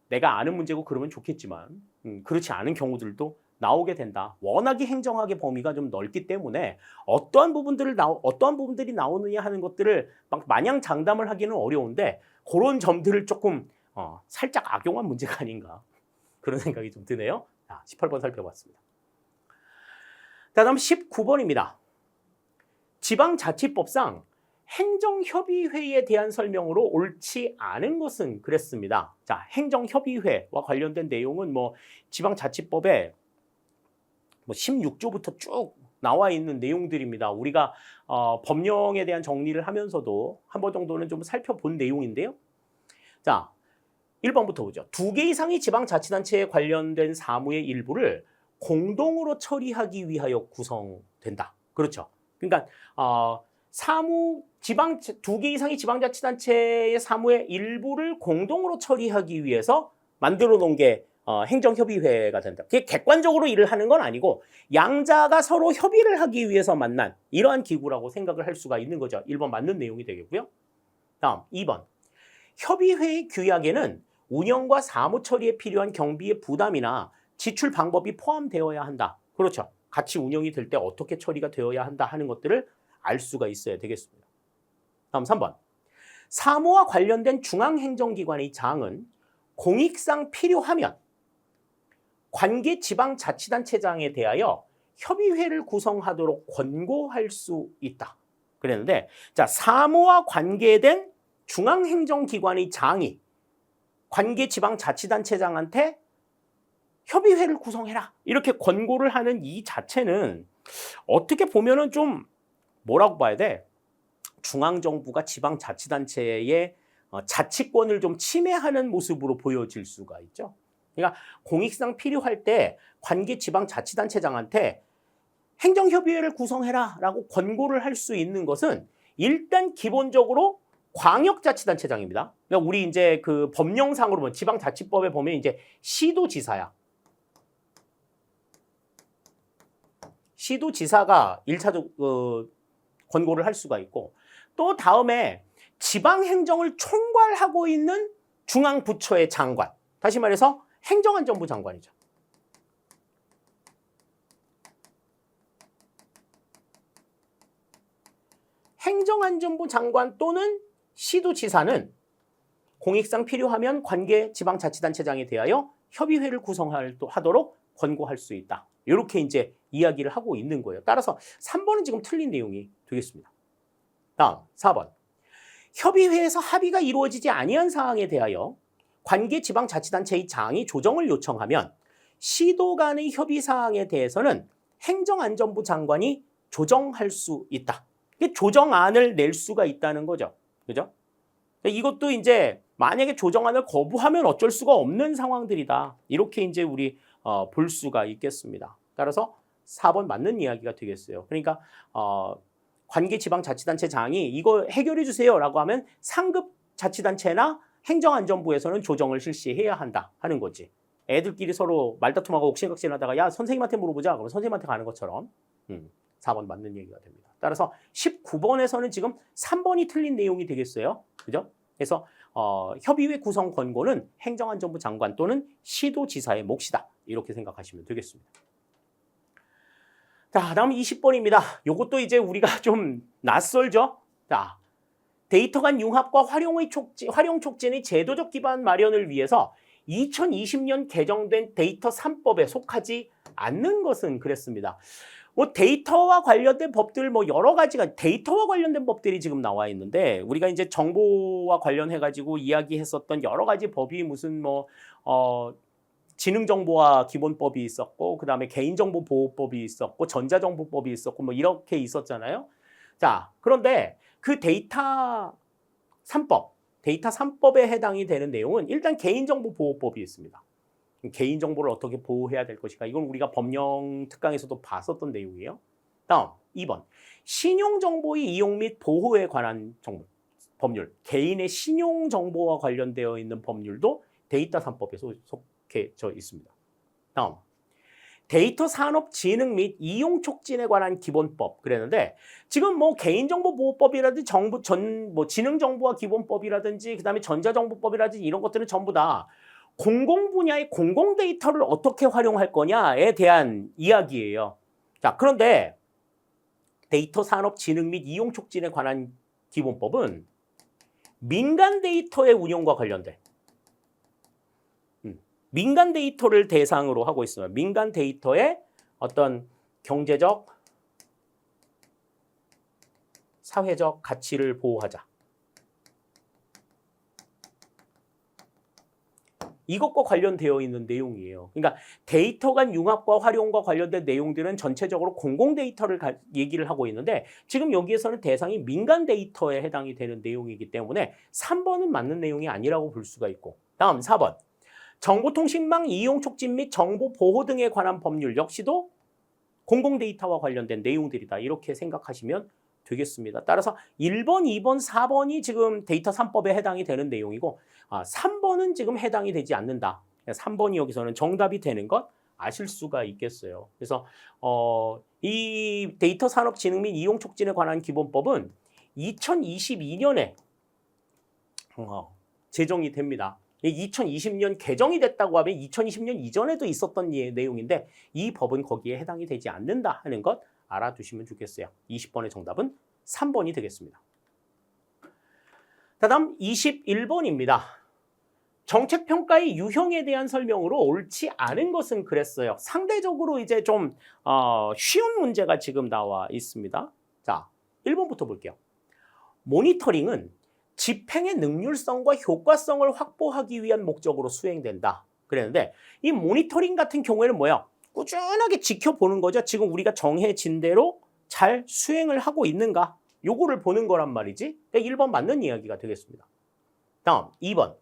내가 아는 문제고 그러면 좋겠지만 그렇지 않은 경우들도 나오게 된다. 워낙에 행정학의 범위가 좀 넓기 때문에 어떠한 부분들이 나오느냐 하는 것들을 막 마냥 장담을 하기는 어려운데 그런 점들을 조금 살짝 악용한 문제가 아닌가 그런 생각이 좀 드네요. 자, 18번 살펴봤습니다. 다음 19번입니다. 지방자치법상 행정협의회에 대한 설명으로 옳지 않은 것은 그랬습니다. 자, 행정협의회와 관련된 내용은 뭐 지방자치법에 뭐 16조부터 쭉 나와 있는 내용들입니다. 우리가 법령에 대한 정리를 하면서도 한 번 정도는 좀 살펴본 내용인데요. 자, 1번부터 보죠. 2개 이상의 지방자치단체에 관련된 사무의 일부를 공동으로 처리하기 위하여 구성된다. 그렇죠. 그러니까 두 개 이상의 지방자치단체의 사무의 일부를 공동으로 처리하기 위해서 만들어 놓은 게 행정협의회가 된다. 그게 객관적으로 일을 하는 건 아니고 양자가 서로 협의를 하기 위해서 만난 이러한 기구라고 생각을 할 수가 있는 거죠. 1번 맞는 내용이 되겠고요. 다음 2번. 협의회의 규약에는 운영과 사무 처리에 필요한 경비의 부담이나 지출 방법이 포함되어야 한다. 그렇죠. 같이 운영이 될 때 어떻게 처리가 되어야 한다 하는 것들을 알 수가 있어야 되겠습니다. 다음 3번. 사무와 관련된 중앙행정기관의 장은 공익상 필요하면 관계 지방자치단체장에 대하여 협의회를 구성하도록 권고할 수 있다. 그랬는데 자, 사무와 관계된 중앙행정기관의 장이 관계 지방자치단체장한테 협의회를 구성해라. 이렇게 권고를 하는 이 자체는 어떻게 보면은 좀 뭐라고 봐야 돼? 중앙정부가 지방자치단체의 자치권을 좀 침해하는 모습으로 보여질 수가 있죠. 그러니까 공익상 필요할 때 관계 지방자치단체장한테 행정협의회를 구성해라 라고 권고를 할 수 있는 것은 일단 기본적으로 광역자치단체장입니다. 그러니까 우리 이제 그 법령상으로 보면 지방자치법에 보면 이제 시도지사야. 시도지사가 1차적 권고를 할 수가 있고 또 다음에 지방행정을 총괄하고 있는 중앙부처의 장관. 다시 말해서 행정안전부 장관이죠. 행정안전부 장관 또는 시도지사는 공익상 필요하면 관계 지방자치단체장에 대하여 협의회를 구성하도록 권고할 수 있다. 이렇게 이제 이야기를 하고 있는 거예요. 따라서 3번은 지금 틀린 내용이 되겠습니다. 다음 4번. 협의회에서 합의가 이루어지지 아니한 사항에 대하여 관계 지방자치단체의 장이 조정을 요청하면 시도 간의 협의 사항에 대해서는 행정안전부 장관이 조정할 수 있다. 조정안을 낼 수가 있다는 거죠. 그죠? 이것도 이제 만약에 조정안을 거부하면 어쩔 수가 없는 상황들이다. 이렇게 이제 우리 볼 수가 있겠습니다. 따라서 4번 맞는 이야기가 되겠어요. 그러니까 관계지방자치단체장이 이거 해결해 주세요라고 하면 상급 자치단체나 행정안전부에서는 조정을 실시해야 한다 하는 거지. 애들끼리 서로 말다툼하고 옥신각신하다가 야 선생님한테 물어보자. 그러면 선생님한테 가는 것처럼 4번 맞는 얘기가 됩니다. 따라서 19번에서는 지금 3번이 틀린 내용이 되겠어요. 그죠? 그래서 협의회 구성 권고는 행정안전부 장관 또는 시도지사의 몫이다. 이렇게 생각하시면 되겠습니다. 자, 다음 20번입니다. 요것도 이제 우리가 좀 낯설죠? 자, 데이터 간 융합과 활용 촉진의 제도적 기반 마련을 위해서 2020년 개정된 데이터 3법에 속하지 않는 것은 그랬습니다. 뭐 데이터와 관련된 법들 뭐 여러 가지가 데이터와 관련된 법들이 지금 나와 있는데 우리가 이제 정보와 관련해 가지고 이야기했었던 여러 가지 법이 무슨 뭐 지능정보화 기본법이 있었고 그다음에 개인정보보호법이 있었고 전자정보법이 있었고 뭐 이렇게 있었잖아요. 자, 그런데 그 데이터 3법에 해당이 되는 내용은 일단 개인정보보호법이 있습니다. 개인정보를 어떻게 보호해야 될 것인가. 이건 우리가 법령 특강에서도 봤었던 내용이에요. 다음 2번. 신용정보의 이용 및 보호에 관한 법률. 개인의 신용정보와 관련되어 있는 법률도 데이터 3법에 속해져 있습니다. 다음. 데이터 산업 진흥 및 이용 촉진에 관한 기본법 그랬는데 지금 뭐 개인정보보호법이라든지 지능정보화 기본법이라든지 그다음에 전자정보법이라든지 이런 것들은 전부 다 공공 분야의 공공 데이터를 어떻게 활용할 거냐에 대한 이야기예요. 자, 그런데 데이터 산업 진흥 및 이용 촉진에 관한 기본법은 민간 데이터의 운용과 관련된 민간 데이터를 대상으로 하고 있습니다. 민간 데이터의 어떤 경제적, 사회적 가치를 보호하자. 이것과 관련되어 있는 내용이에요. 그러니까 데이터 간 융합과 활용과 관련된 내용들은 전체적으로 공공 데이터를 얘기를 하고 있는데 지금 여기에서는 대상이 민간 데이터에 해당이 되는 내용이기 때문에 3번은 맞는 내용이 아니라고 볼 수가 있고 다음 4번. 정보통신망 이용 촉진 및 정보 보호 등에 관한 법률 역시도 공공 데이터와 관련된 내용들이다. 이렇게 생각하시면 되겠습니다. 따라서 1번, 2번, 4번이 지금 데이터 3법에 해당이 되는 내용이고 3번은 지금 해당이 되지 않는다. 3번이 여기서는 정답이 되는 것 아실 수가 있겠어요. 그래서 이 데이터 산업 진흥 및 이용 촉진에 관한 기본법은 2022년에 제정이 됩니다. 2020년 개정이 됐다고 하면 2020년 이전에도 있었던 내용인데 이 법은 거기에 해당이 되지 않는다 하는 것 알아두시면 좋겠어요. 20번의 정답은 3번이 되겠습니다. 다음 21번입니다. 정책평가의 유형에 대한 설명으로 옳지 않은 것은 그랬어요. 상대적으로 이제 좀 쉬운 문제가 지금 나와 있습니다. 자, 1번부터 볼게요. 모니터링은 집행의 능률성과 효과성을 확보하기 위한 목적으로 수행된다. 그랬는데 이 모니터링 같은 경우에는 뭐야? 꾸준하게 지켜보는 거죠. 지금 우리가 정해진 대로 잘 수행을 하고 있는가? 요거를 보는 거란 말이지. 1번 맞는 이야기가 되겠습니다. 다음 2번.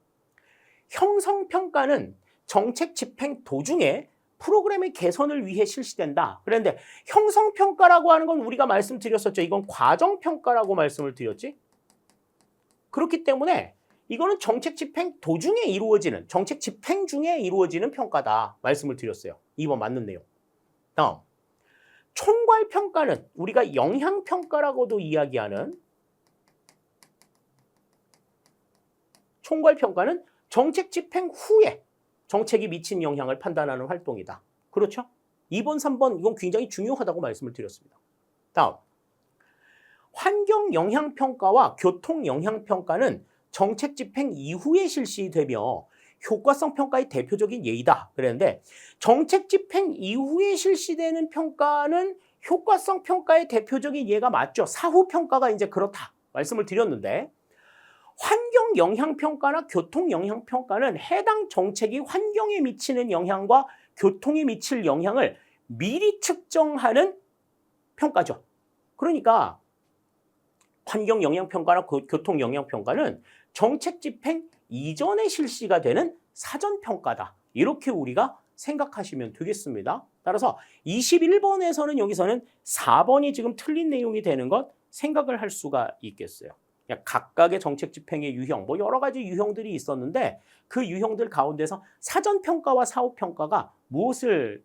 형성평가는 정책 집행 도중에 프로그램의 개선을 위해 실시된다. 그런데 형성평가라고 하는 건 우리가 말씀드렸었죠. 이건 과정평가라고 말씀을 드렸지. 그렇기 때문에 이거는 정책 집행 도중에 이루어지는, 정책 집행 중에 이루어지는 평가다 말씀을 드렸어요. 2번 맞는 내용. 다음, 총괄평가는 우리가 영향평가라고도 이야기하는, 총괄평가는 정책 집행 후에 정책이 미친 영향을 판단하는 활동이다. 그렇죠? 2번, 3번 이건 굉장히 중요하다고 말씀을 드렸습니다. 다음, 환경영향평가와 교통영향평가는 정책 집행 이후에 실시되며 효과성 평가의 대표적인 예이다. 그랬는데 정책 집행 이후에 실시되는 평가는 효과성 평가의 대표적인 예가 맞죠. 사후 평가가 이제 그렇다 말씀을 드렸는데 환경 영향 평가나 교통 영향 평가는 해당 정책이 환경에 미치는 영향과 교통에 미칠 영향을 미리 측정하는 평가죠. 그러니까 환경 영향 평가나 교통 영향 평가는 정책 집행 이전에 실시가 되는 사전 평가다. 이렇게 우리가 생각하시면 되겠습니다. 따라서 21번에서는 여기서는 4번이 지금 틀린 내용이 되는 것 생각을 할 수가 있겠어요. 그냥 각각의 정책 집행의 유형, 뭐 여러 가지 유형들이 있었는데 그 유형들 가운데서 사전 평가와 사후 평가가 무엇을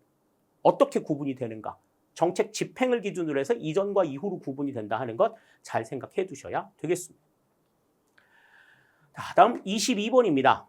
어떻게 구분이 되는가? 정책 집행을 기준으로 해서 이전과 이후로 구분이 된다 하는 것 잘 생각해 두셔야 되겠습니다. 다음 22번입니다.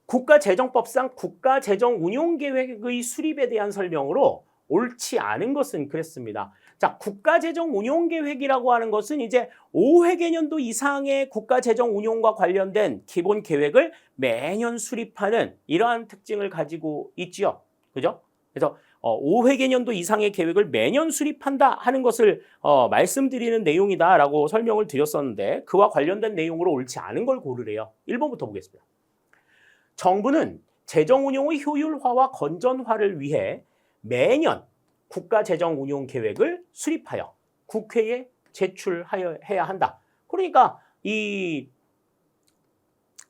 국가재정법상 국가재정운용계획의 수립에 대한 설명으로 옳지 않은 것은 그랬습니다. 자, 국가재정운용계획이라고 하는 것은 이제 5회계년도 이상의 국가재정운용과 관련된 기본 계획을 매년 수립하는 이러한 특징을 가지고 있지요. 그죠? 그래서 5회계년도 이상의 계획을 매년 수립한다 하는 것을 말씀드리는 내용이다라고 설명을 드렸었는데 그와 관련된 내용으로 옳지 않은 걸 고르래요. 1번부터 보겠습니다. 정부는 재정운용의 효율화와 건전화를 위해 매년 국가재정운용계획을 수립하여 국회에 제출해야 한다. 그러니까 이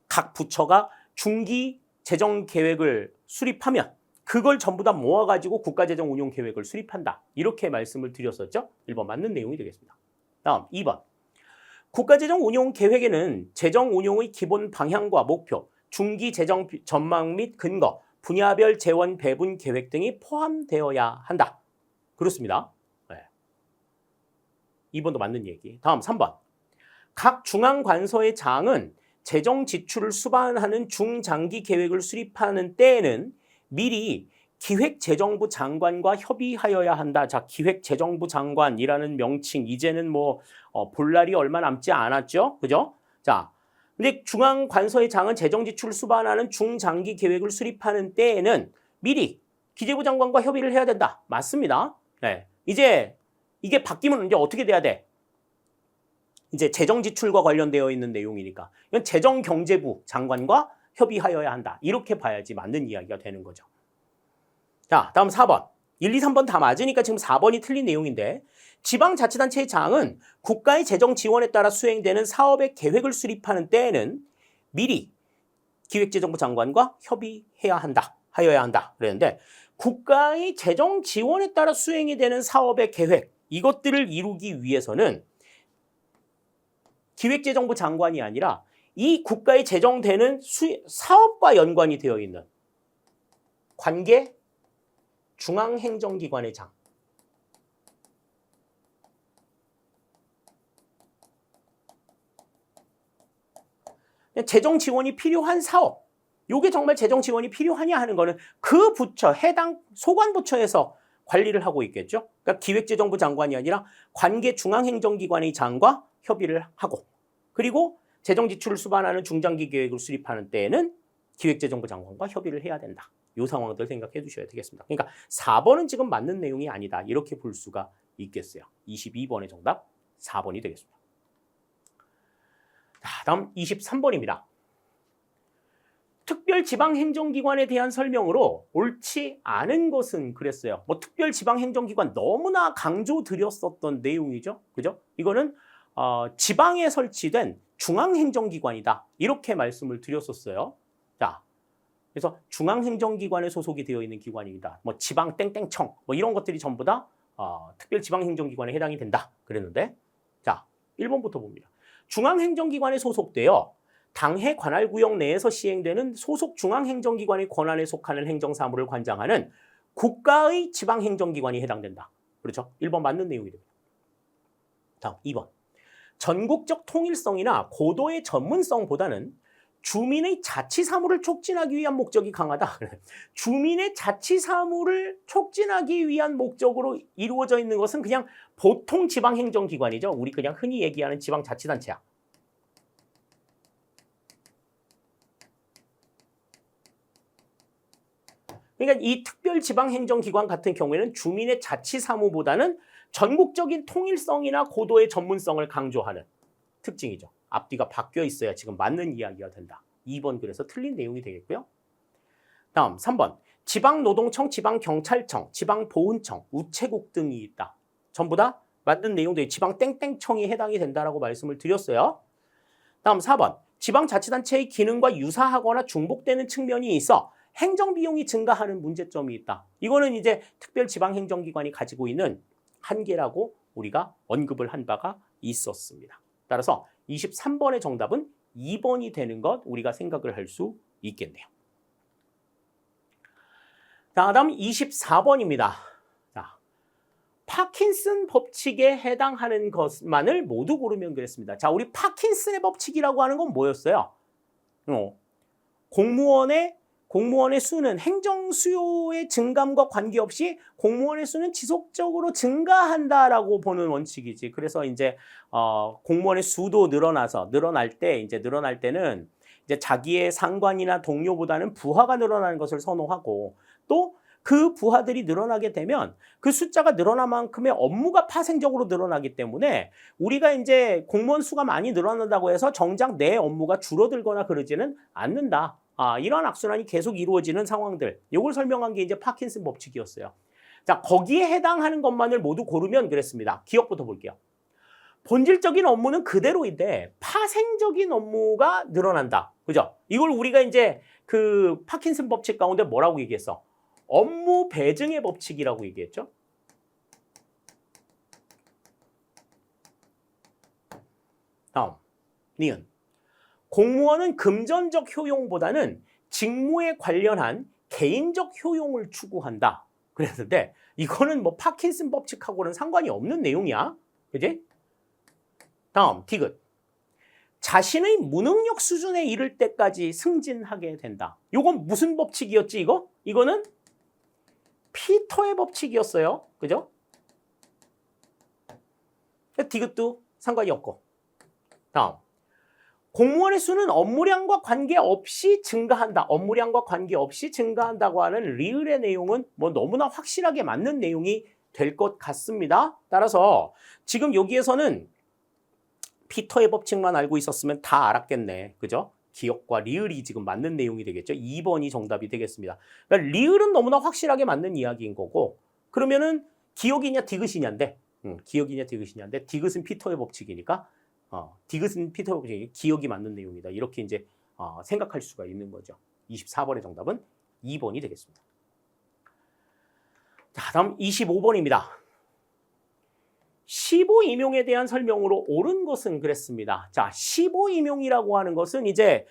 각 부처가 중기 재정계획을 수립하면 그걸 전부 다 모아가지고 국가재정운용계획을 수립한다. 이렇게 말씀을 드렸었죠. 1번 맞는 내용이 되겠습니다. 다음 2번. 국가재정운용계획에는 재정운용의 기본 방향과 목표, 중기 재정 전망 및 근거, 분야별 재원 배분 계획 등이 포함되어야 한다. 그렇습니다. 네. 2번도 맞는 얘기. 다음 3번. 각 중앙관서의 장은 재정 지출을 수반하는 중장기 계획을 수립하는 때에는 미리 기획재정부 장관과 협의하여야 한다. 자, 기획재정부 장관이라는 명칭 이제는 뭐 볼 날이 얼마 남지 않았죠. 그죠? 자, 근데 중앙관서의 장은 재정지출을 수반하는 중장기 계획을 수립하는 때에는 미리 기재부 장관과 협의를 해야 된다. 맞습니다. 네. 이제 이게 바뀌면 이제 어떻게 돼야 돼? 이제 재정지출과 관련되어 있는 내용이니까 이건 재정경제부 장관과 협의하여야 한다. 이렇게 봐야지 맞는 이야기가 되는 거죠. 자, 다음 4번. 1, 2, 3번 다 맞으니까 지금 4번이 틀린 내용인데 지방자치단체의 장은 국가의 재정 지원에 따라 수행되는 사업의 계획을 수립하는 때에는 미리 기획재정부 장관과 협의해야 한다. 하여야 한다. 그랬는데 국가의 재정 지원에 따라 수행이 되는 사업의 계획 이것들을 이루기 위해서는 기획재정부 장관이 아니라 이 국가의 재정되는 사업과 연관이 되어 있는 관계 중앙행정기관의 장. 재정 지원이 필요한 사업. 이게 정말 재정 지원이 필요하냐 하는 거는 그 부처, 해당 소관 부처에서 관리를 하고 있겠죠. 그러니까 기획재정부 장관이 아니라 관계 중앙행정기관의 장과 협의를 하고 그리고 재정 지출을 수반하는 중장기 계획을 수립하는 때에는 기획재정부 장관과 협의를 해야 된다. 이 상황들 생각해 두셔야 되겠습니다. 그러니까 4번은 지금 맞는 내용이 아니다. 이렇게 볼 수가 있겠어요. 22번의 정답 4번이 되겠습니다. 자, 다음 23번입니다. 특별지방행정기관에 대한 설명으로 옳지 않은 것은 그랬어요. 뭐 특별지방행정기관 너무나 강조드렸었던 내용이죠. 그죠? 이거는 지방에 설치된 중앙행정기관이다. 이렇게 말씀을 드렸었어요. 자, 그래서 중앙행정기관에 소속이 되어 있는 기관이다. 뭐 지방 땡땡청 뭐 이런 것들이 전부 다 특별지방행정기관에 해당이 된다. 그랬는데 자 1번부터 봅니다. 중앙행정기관에 소속되어 당해 관할구역 내에서 시행되는 소속 중앙행정기관의 권한에 속하는 행정사무를 관장하는 국가의 지방행정기관이 해당된다. 그렇죠? 1번 맞는 내용이 됩니다. 다음 2번. 전국적 통일성이나 고도의 전문성보다는 주민의 자치사무를 촉진하기 위한 목적이 강하다. 주민의 자치사무를 촉진하기 위한 목적으로 이루어져 있는 것은 그냥 보통 지방행정기관이죠. 우리 그냥 흔히 얘기하는 지방자치단체야. 그러니까 이 특별지방행정기관 같은 경우에는 주민의 자치사무보다는 전국적인 통일성이나 고도의 전문성을 강조하는 특징이죠. 앞뒤가 바뀌어 있어야 지금 맞는 이야기가 된다. 2번 그래서 틀린 내용이 되겠고요. 다음 3번. 지방노동청, 지방경찰청, 지방보훈청, 우체국 등이 있다. 전부 다 맞는 내용들이 지방 땡땡청이 해당이 된다라고 말씀을 드렸어요. 다음 4번. 지방자치단체의 기능과 유사하거나 중복되는 측면이 있어 행정비용이 증가하는 문제점이 있다. 이거는 이제 특별지방행정기관이 가지고 있는 한계라고 우리가 언급을 한 바가 있었습니다. 따라서 23번의 정답은 2번이 되는 것 우리가 생각을 할 수 있겠네요. 다음 24번입니다. 자, 파킨슨 법칙에 해당하는 것만을 모두 고르면 그랬습니다. 자, 우리 파킨슨의 법칙이라고 하는 건 뭐였어요? 공무원의 수는 행정 수요의 증감과 관계없이 공무원의 수는 지속적으로 증가한다라고 보는 원칙이지. 그래서 이제 공무원의 수도 늘어날 때는 이제 자기의 상관이나 동료보다는 부하가 늘어나는 것을 선호하고 또 그 부하들이 늘어나게 되면 그 숫자가 늘어난 만큼의 업무가 파생적으로 늘어나기 때문에 우리가 이제 공무원 수가 많이 늘어난다고 해서 정작 내 업무가 줄어들거나 그러지는 않는다. 이러한 악순환이 계속 이루어지는 상황들. 이걸 설명한 게 이제 파킨슨 법칙이었어요. 자, 거기에 해당하는 것만을 모두 고르면 그랬습니다. 기억부터 볼게요. 본질적인 업무는 그대로인데 파생적인 업무가 늘어난다. 그죠? 이걸 우리가 이제 그 파킨슨 법칙 가운데 뭐라고 얘기했어? 업무 배증의 법칙이라고 얘기했죠. 다음, 니은. 공무원은 금전적 효용보다는 직무에 관련한 개인적 효용을 추구한다. 그랬는데 이거는 뭐 파킨슨 법칙하고는 상관이 없는 내용이야. 그지? 다음, 디귿. 자신의 무능력 수준에 이를 때까지 승진하게 된다. 이건 무슨 법칙이었지 이거? 이거는 피터의 법칙이었어요. 그죠? 디귿도 상관이 없고. 다음. 공무원의 수는 업무량과 관계없이 증가한다. 업무량과 관계없이 증가한다고 하는 리을의 내용은 뭐 너무나 확실하게 맞는 내용이 될 것 같습니다. 따라서 지금 여기에서는 피터의 법칙만 알고 있었으면 다 알았겠네. 그죠? 기억과 리을이 지금 맞는 내용이 되겠죠. 2번이 정답이 되겠습니다. 그러니까 리을은 너무나 확실하게 맞는 이야기인 거고 그러면은 기억이냐 디귿이냐인데 기억이냐 디귿이냐인데 디귿은 피터의 법칙이니까 디귿은 피터의 법칙이 기억이 맞는 내용이다. 이렇게 이제 생각할 수가 있는 거죠. 24번의 정답은 2번이 되겠습니다. 자, 다음 25번입니다. 15임용에 대한 설명으로 옳은 것은 그랬습니다. 자, 15임용이라고 하는 것은 이제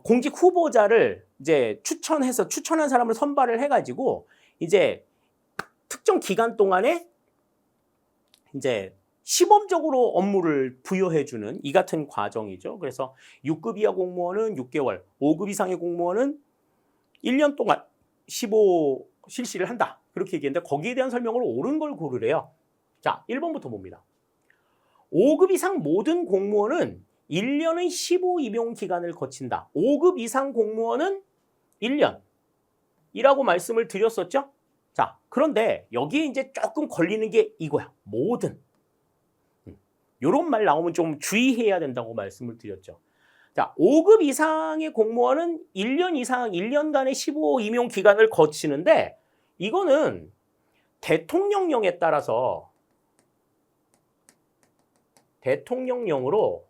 공직 후보자를 이제 추천한 사람을 선발을 해가지고 이제 특정 기간 동안에 이제 시범적으로 업무를 부여해주는 이 같은 과정이죠. 그래서 6급 이하 공무원은 6개월, 5급 이상의 공무원은 1년 동안 15 실시를 한다. 그렇게 얘기했는데 거기에 대한 설명으로 옳은 걸 고르래요. 자, 1번부터 봅니다. 5급 이상 모든 공무원은 1년의 15임용 기간을 거친다. 5급 이상 공무원은 1년이라고 말씀을 드렸었죠? 자, 그런데 여기에 이제 조금 걸리는 게 이거야. 모든. 이런 말 나오면 좀 주의해야 된다고 말씀을 드렸죠. 자, 5급 이상의 공무원은 1년 이상, 1년간의 15임용 기간을 거치는데 이거는 대통령령에 따라서 대통령령으로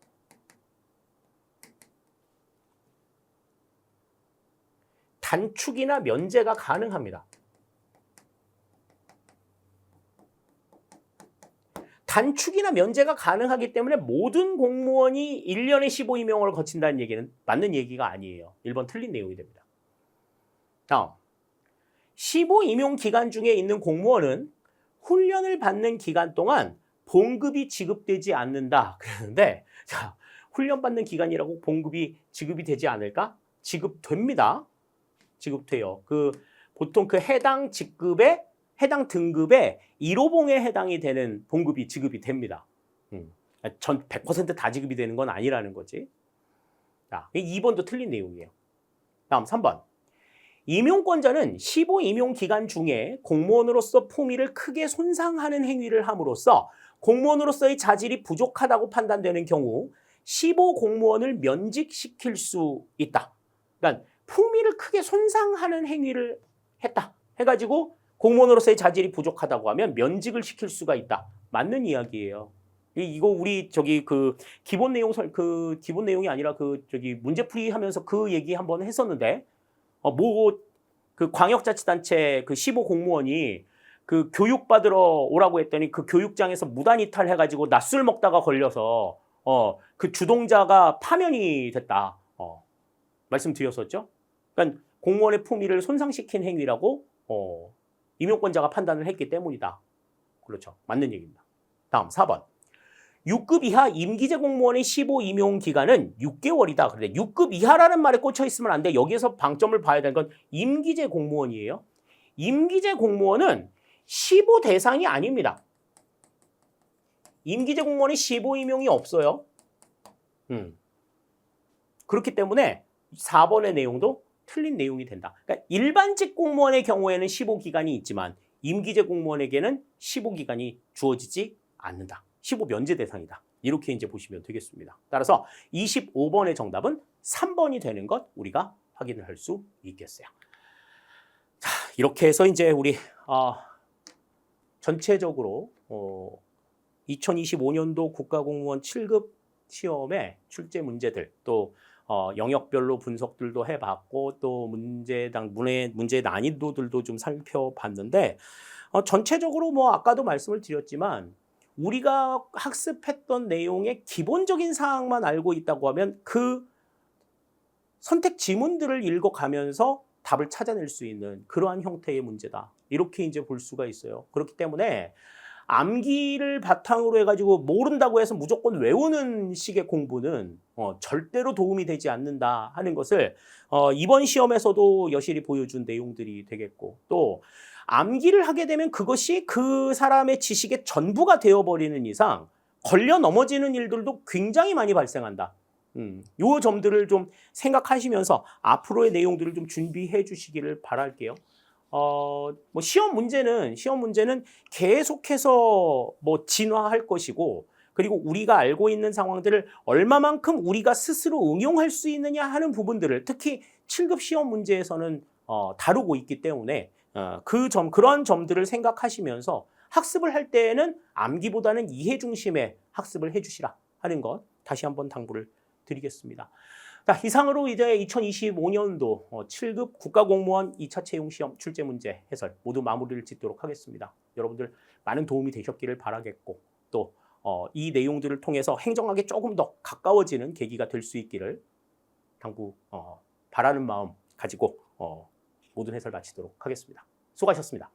단축이나 면제가 가능합니다. 단축이나 면제가 가능하기 때문에 모든 공무원이 1년에 15임용을 거친다는 얘기는 맞는 얘기가 아니에요. 1번 틀린 내용이 됩니다. 다음, 15임용 기간 중에 있는 공무원은 훈련을 받는 기간 동안 봉급이 지급되지 않는다. 그러는데 자, 훈련받는 기간이라고 봉급이 지급이 되지 않을까? 지급됩니다. 지급돼요. 보통 해당 직급에 해당 등급에 1호봉에 해당이 되는 봉급이 지급이 됩니다. 전 100% 다 지급이 되는 건 아니라는 거지. 자, 2번도 틀린 내용이에요. 다음 3번. 임용권자는 15임용 기간 중에 공무원으로서 품위를 크게 손상하는 행위를 함으로써 공무원으로서의 자질이 부족하다고 판단되는 경우 15공무원을 면직시킬 수 있다. 그러니까 품위를 크게 손상하는 행위를 했다. 해가지고 공무원으로서의 자질이 부족하다고 하면 면직을 시킬 수가 있다. 맞는 이야기예요. 이거 우리 기본 내용이 아니라 문제풀이 하면서 그 얘기 한번 했었는데 광역자치단체 15공무원이 교육받으러 오라고 했더니 그 교육장에서 무단이탈 해가지고 낮술 먹다가 걸려서 그 주동자가 파면이 됐다. 말씀드렸었죠. 그러니까 공무원의 품위를 손상시킨 행위라고 임용권자가 판단을 했기 때문이다. 그렇죠. 맞는 얘기입니다. 다음 4번. 6급 이하 임기제 공무원의 15임용 기간은 6개월이다. 그런데 6급 이하라는 말에 꽂혀 있으면 안 돼. 여기에서 방점을 봐야 되는 건 임기제 공무원이에요. 임기제 공무원은 15 대상이 아닙니다. 임기제 공무원이 15임용이 없어요. 그렇기 때문에 4번의 내용도 틀린 내용이 된다. 그러니까 일반직 공무원의 경우에는 15기간이 있지만 임기제 공무원에게는 15기간이 주어지지 않는다. 15 면제 대상이다. 이렇게 이제 보시면 되겠습니다. 따라서 25번의 정답은 3번이 되는 것 우리가 확인을 할 수 있겠어요. 자, 이렇게 해서 이제 우리 전체적으로 2025년도 국가공무원 7급 시험의 출제 문제들 또 영역별로 분석들도 해봤고 또 문제의 난이도들도 좀 살펴봤는데 전체적으로 아까도 말씀을 드렸지만 우리가 학습했던 내용의 기본적인 사항만 알고 있다고 하면 그 선택 지문들을 읽어가면서 답을 찾아낼 수 있는 그러한 형태의 문제다. 이렇게 이제 볼 수가 있어요. 그렇기 때문에 암기를 바탕으로 해가지고 모른다고 해서 무조건 외우는 식의 공부는 절대로 도움이 되지 않는다 하는 것을 이번 시험에서도 여실히 보여준 내용들이 되겠고 또 암기를 하게 되면 그것이 그 사람의 지식의 전부가 되어버리는 이상 걸려 넘어지는 일들도 굉장히 많이 발생한다. 요 점들을 좀 생각하시면서 앞으로의 내용들을 좀 준비해 주시기를 바랄게요. 시험 문제는 계속해서 진화할 것이고 그리고 우리가 알고 있는 상황들을 얼마만큼 우리가 스스로 응용할 수 있느냐 하는 부분들을 특히 7급 시험 문제에서는 다루고 있기 때문에 그런 점들을 생각하시면서 학습을 할 때에는 암기보다는 이해 중심의 학습을 해주시라 하는 것 다시 한번 당부를 드리겠습니다. 자, 이상으로 이제 2025년도 7급 국가공무원 2차 채용시험 출제 문제 해설 모두 마무리를 짓도록 하겠습니다. 여러분들 많은 도움이 되셨기를 바라겠고 또 이 내용들을 통해서 행정학에 조금 더 가까워지는 계기가 될 수 있기를 당부 바라는 마음 가지고 모든 해설 마치도록 하겠습니다. 수고하셨습니다.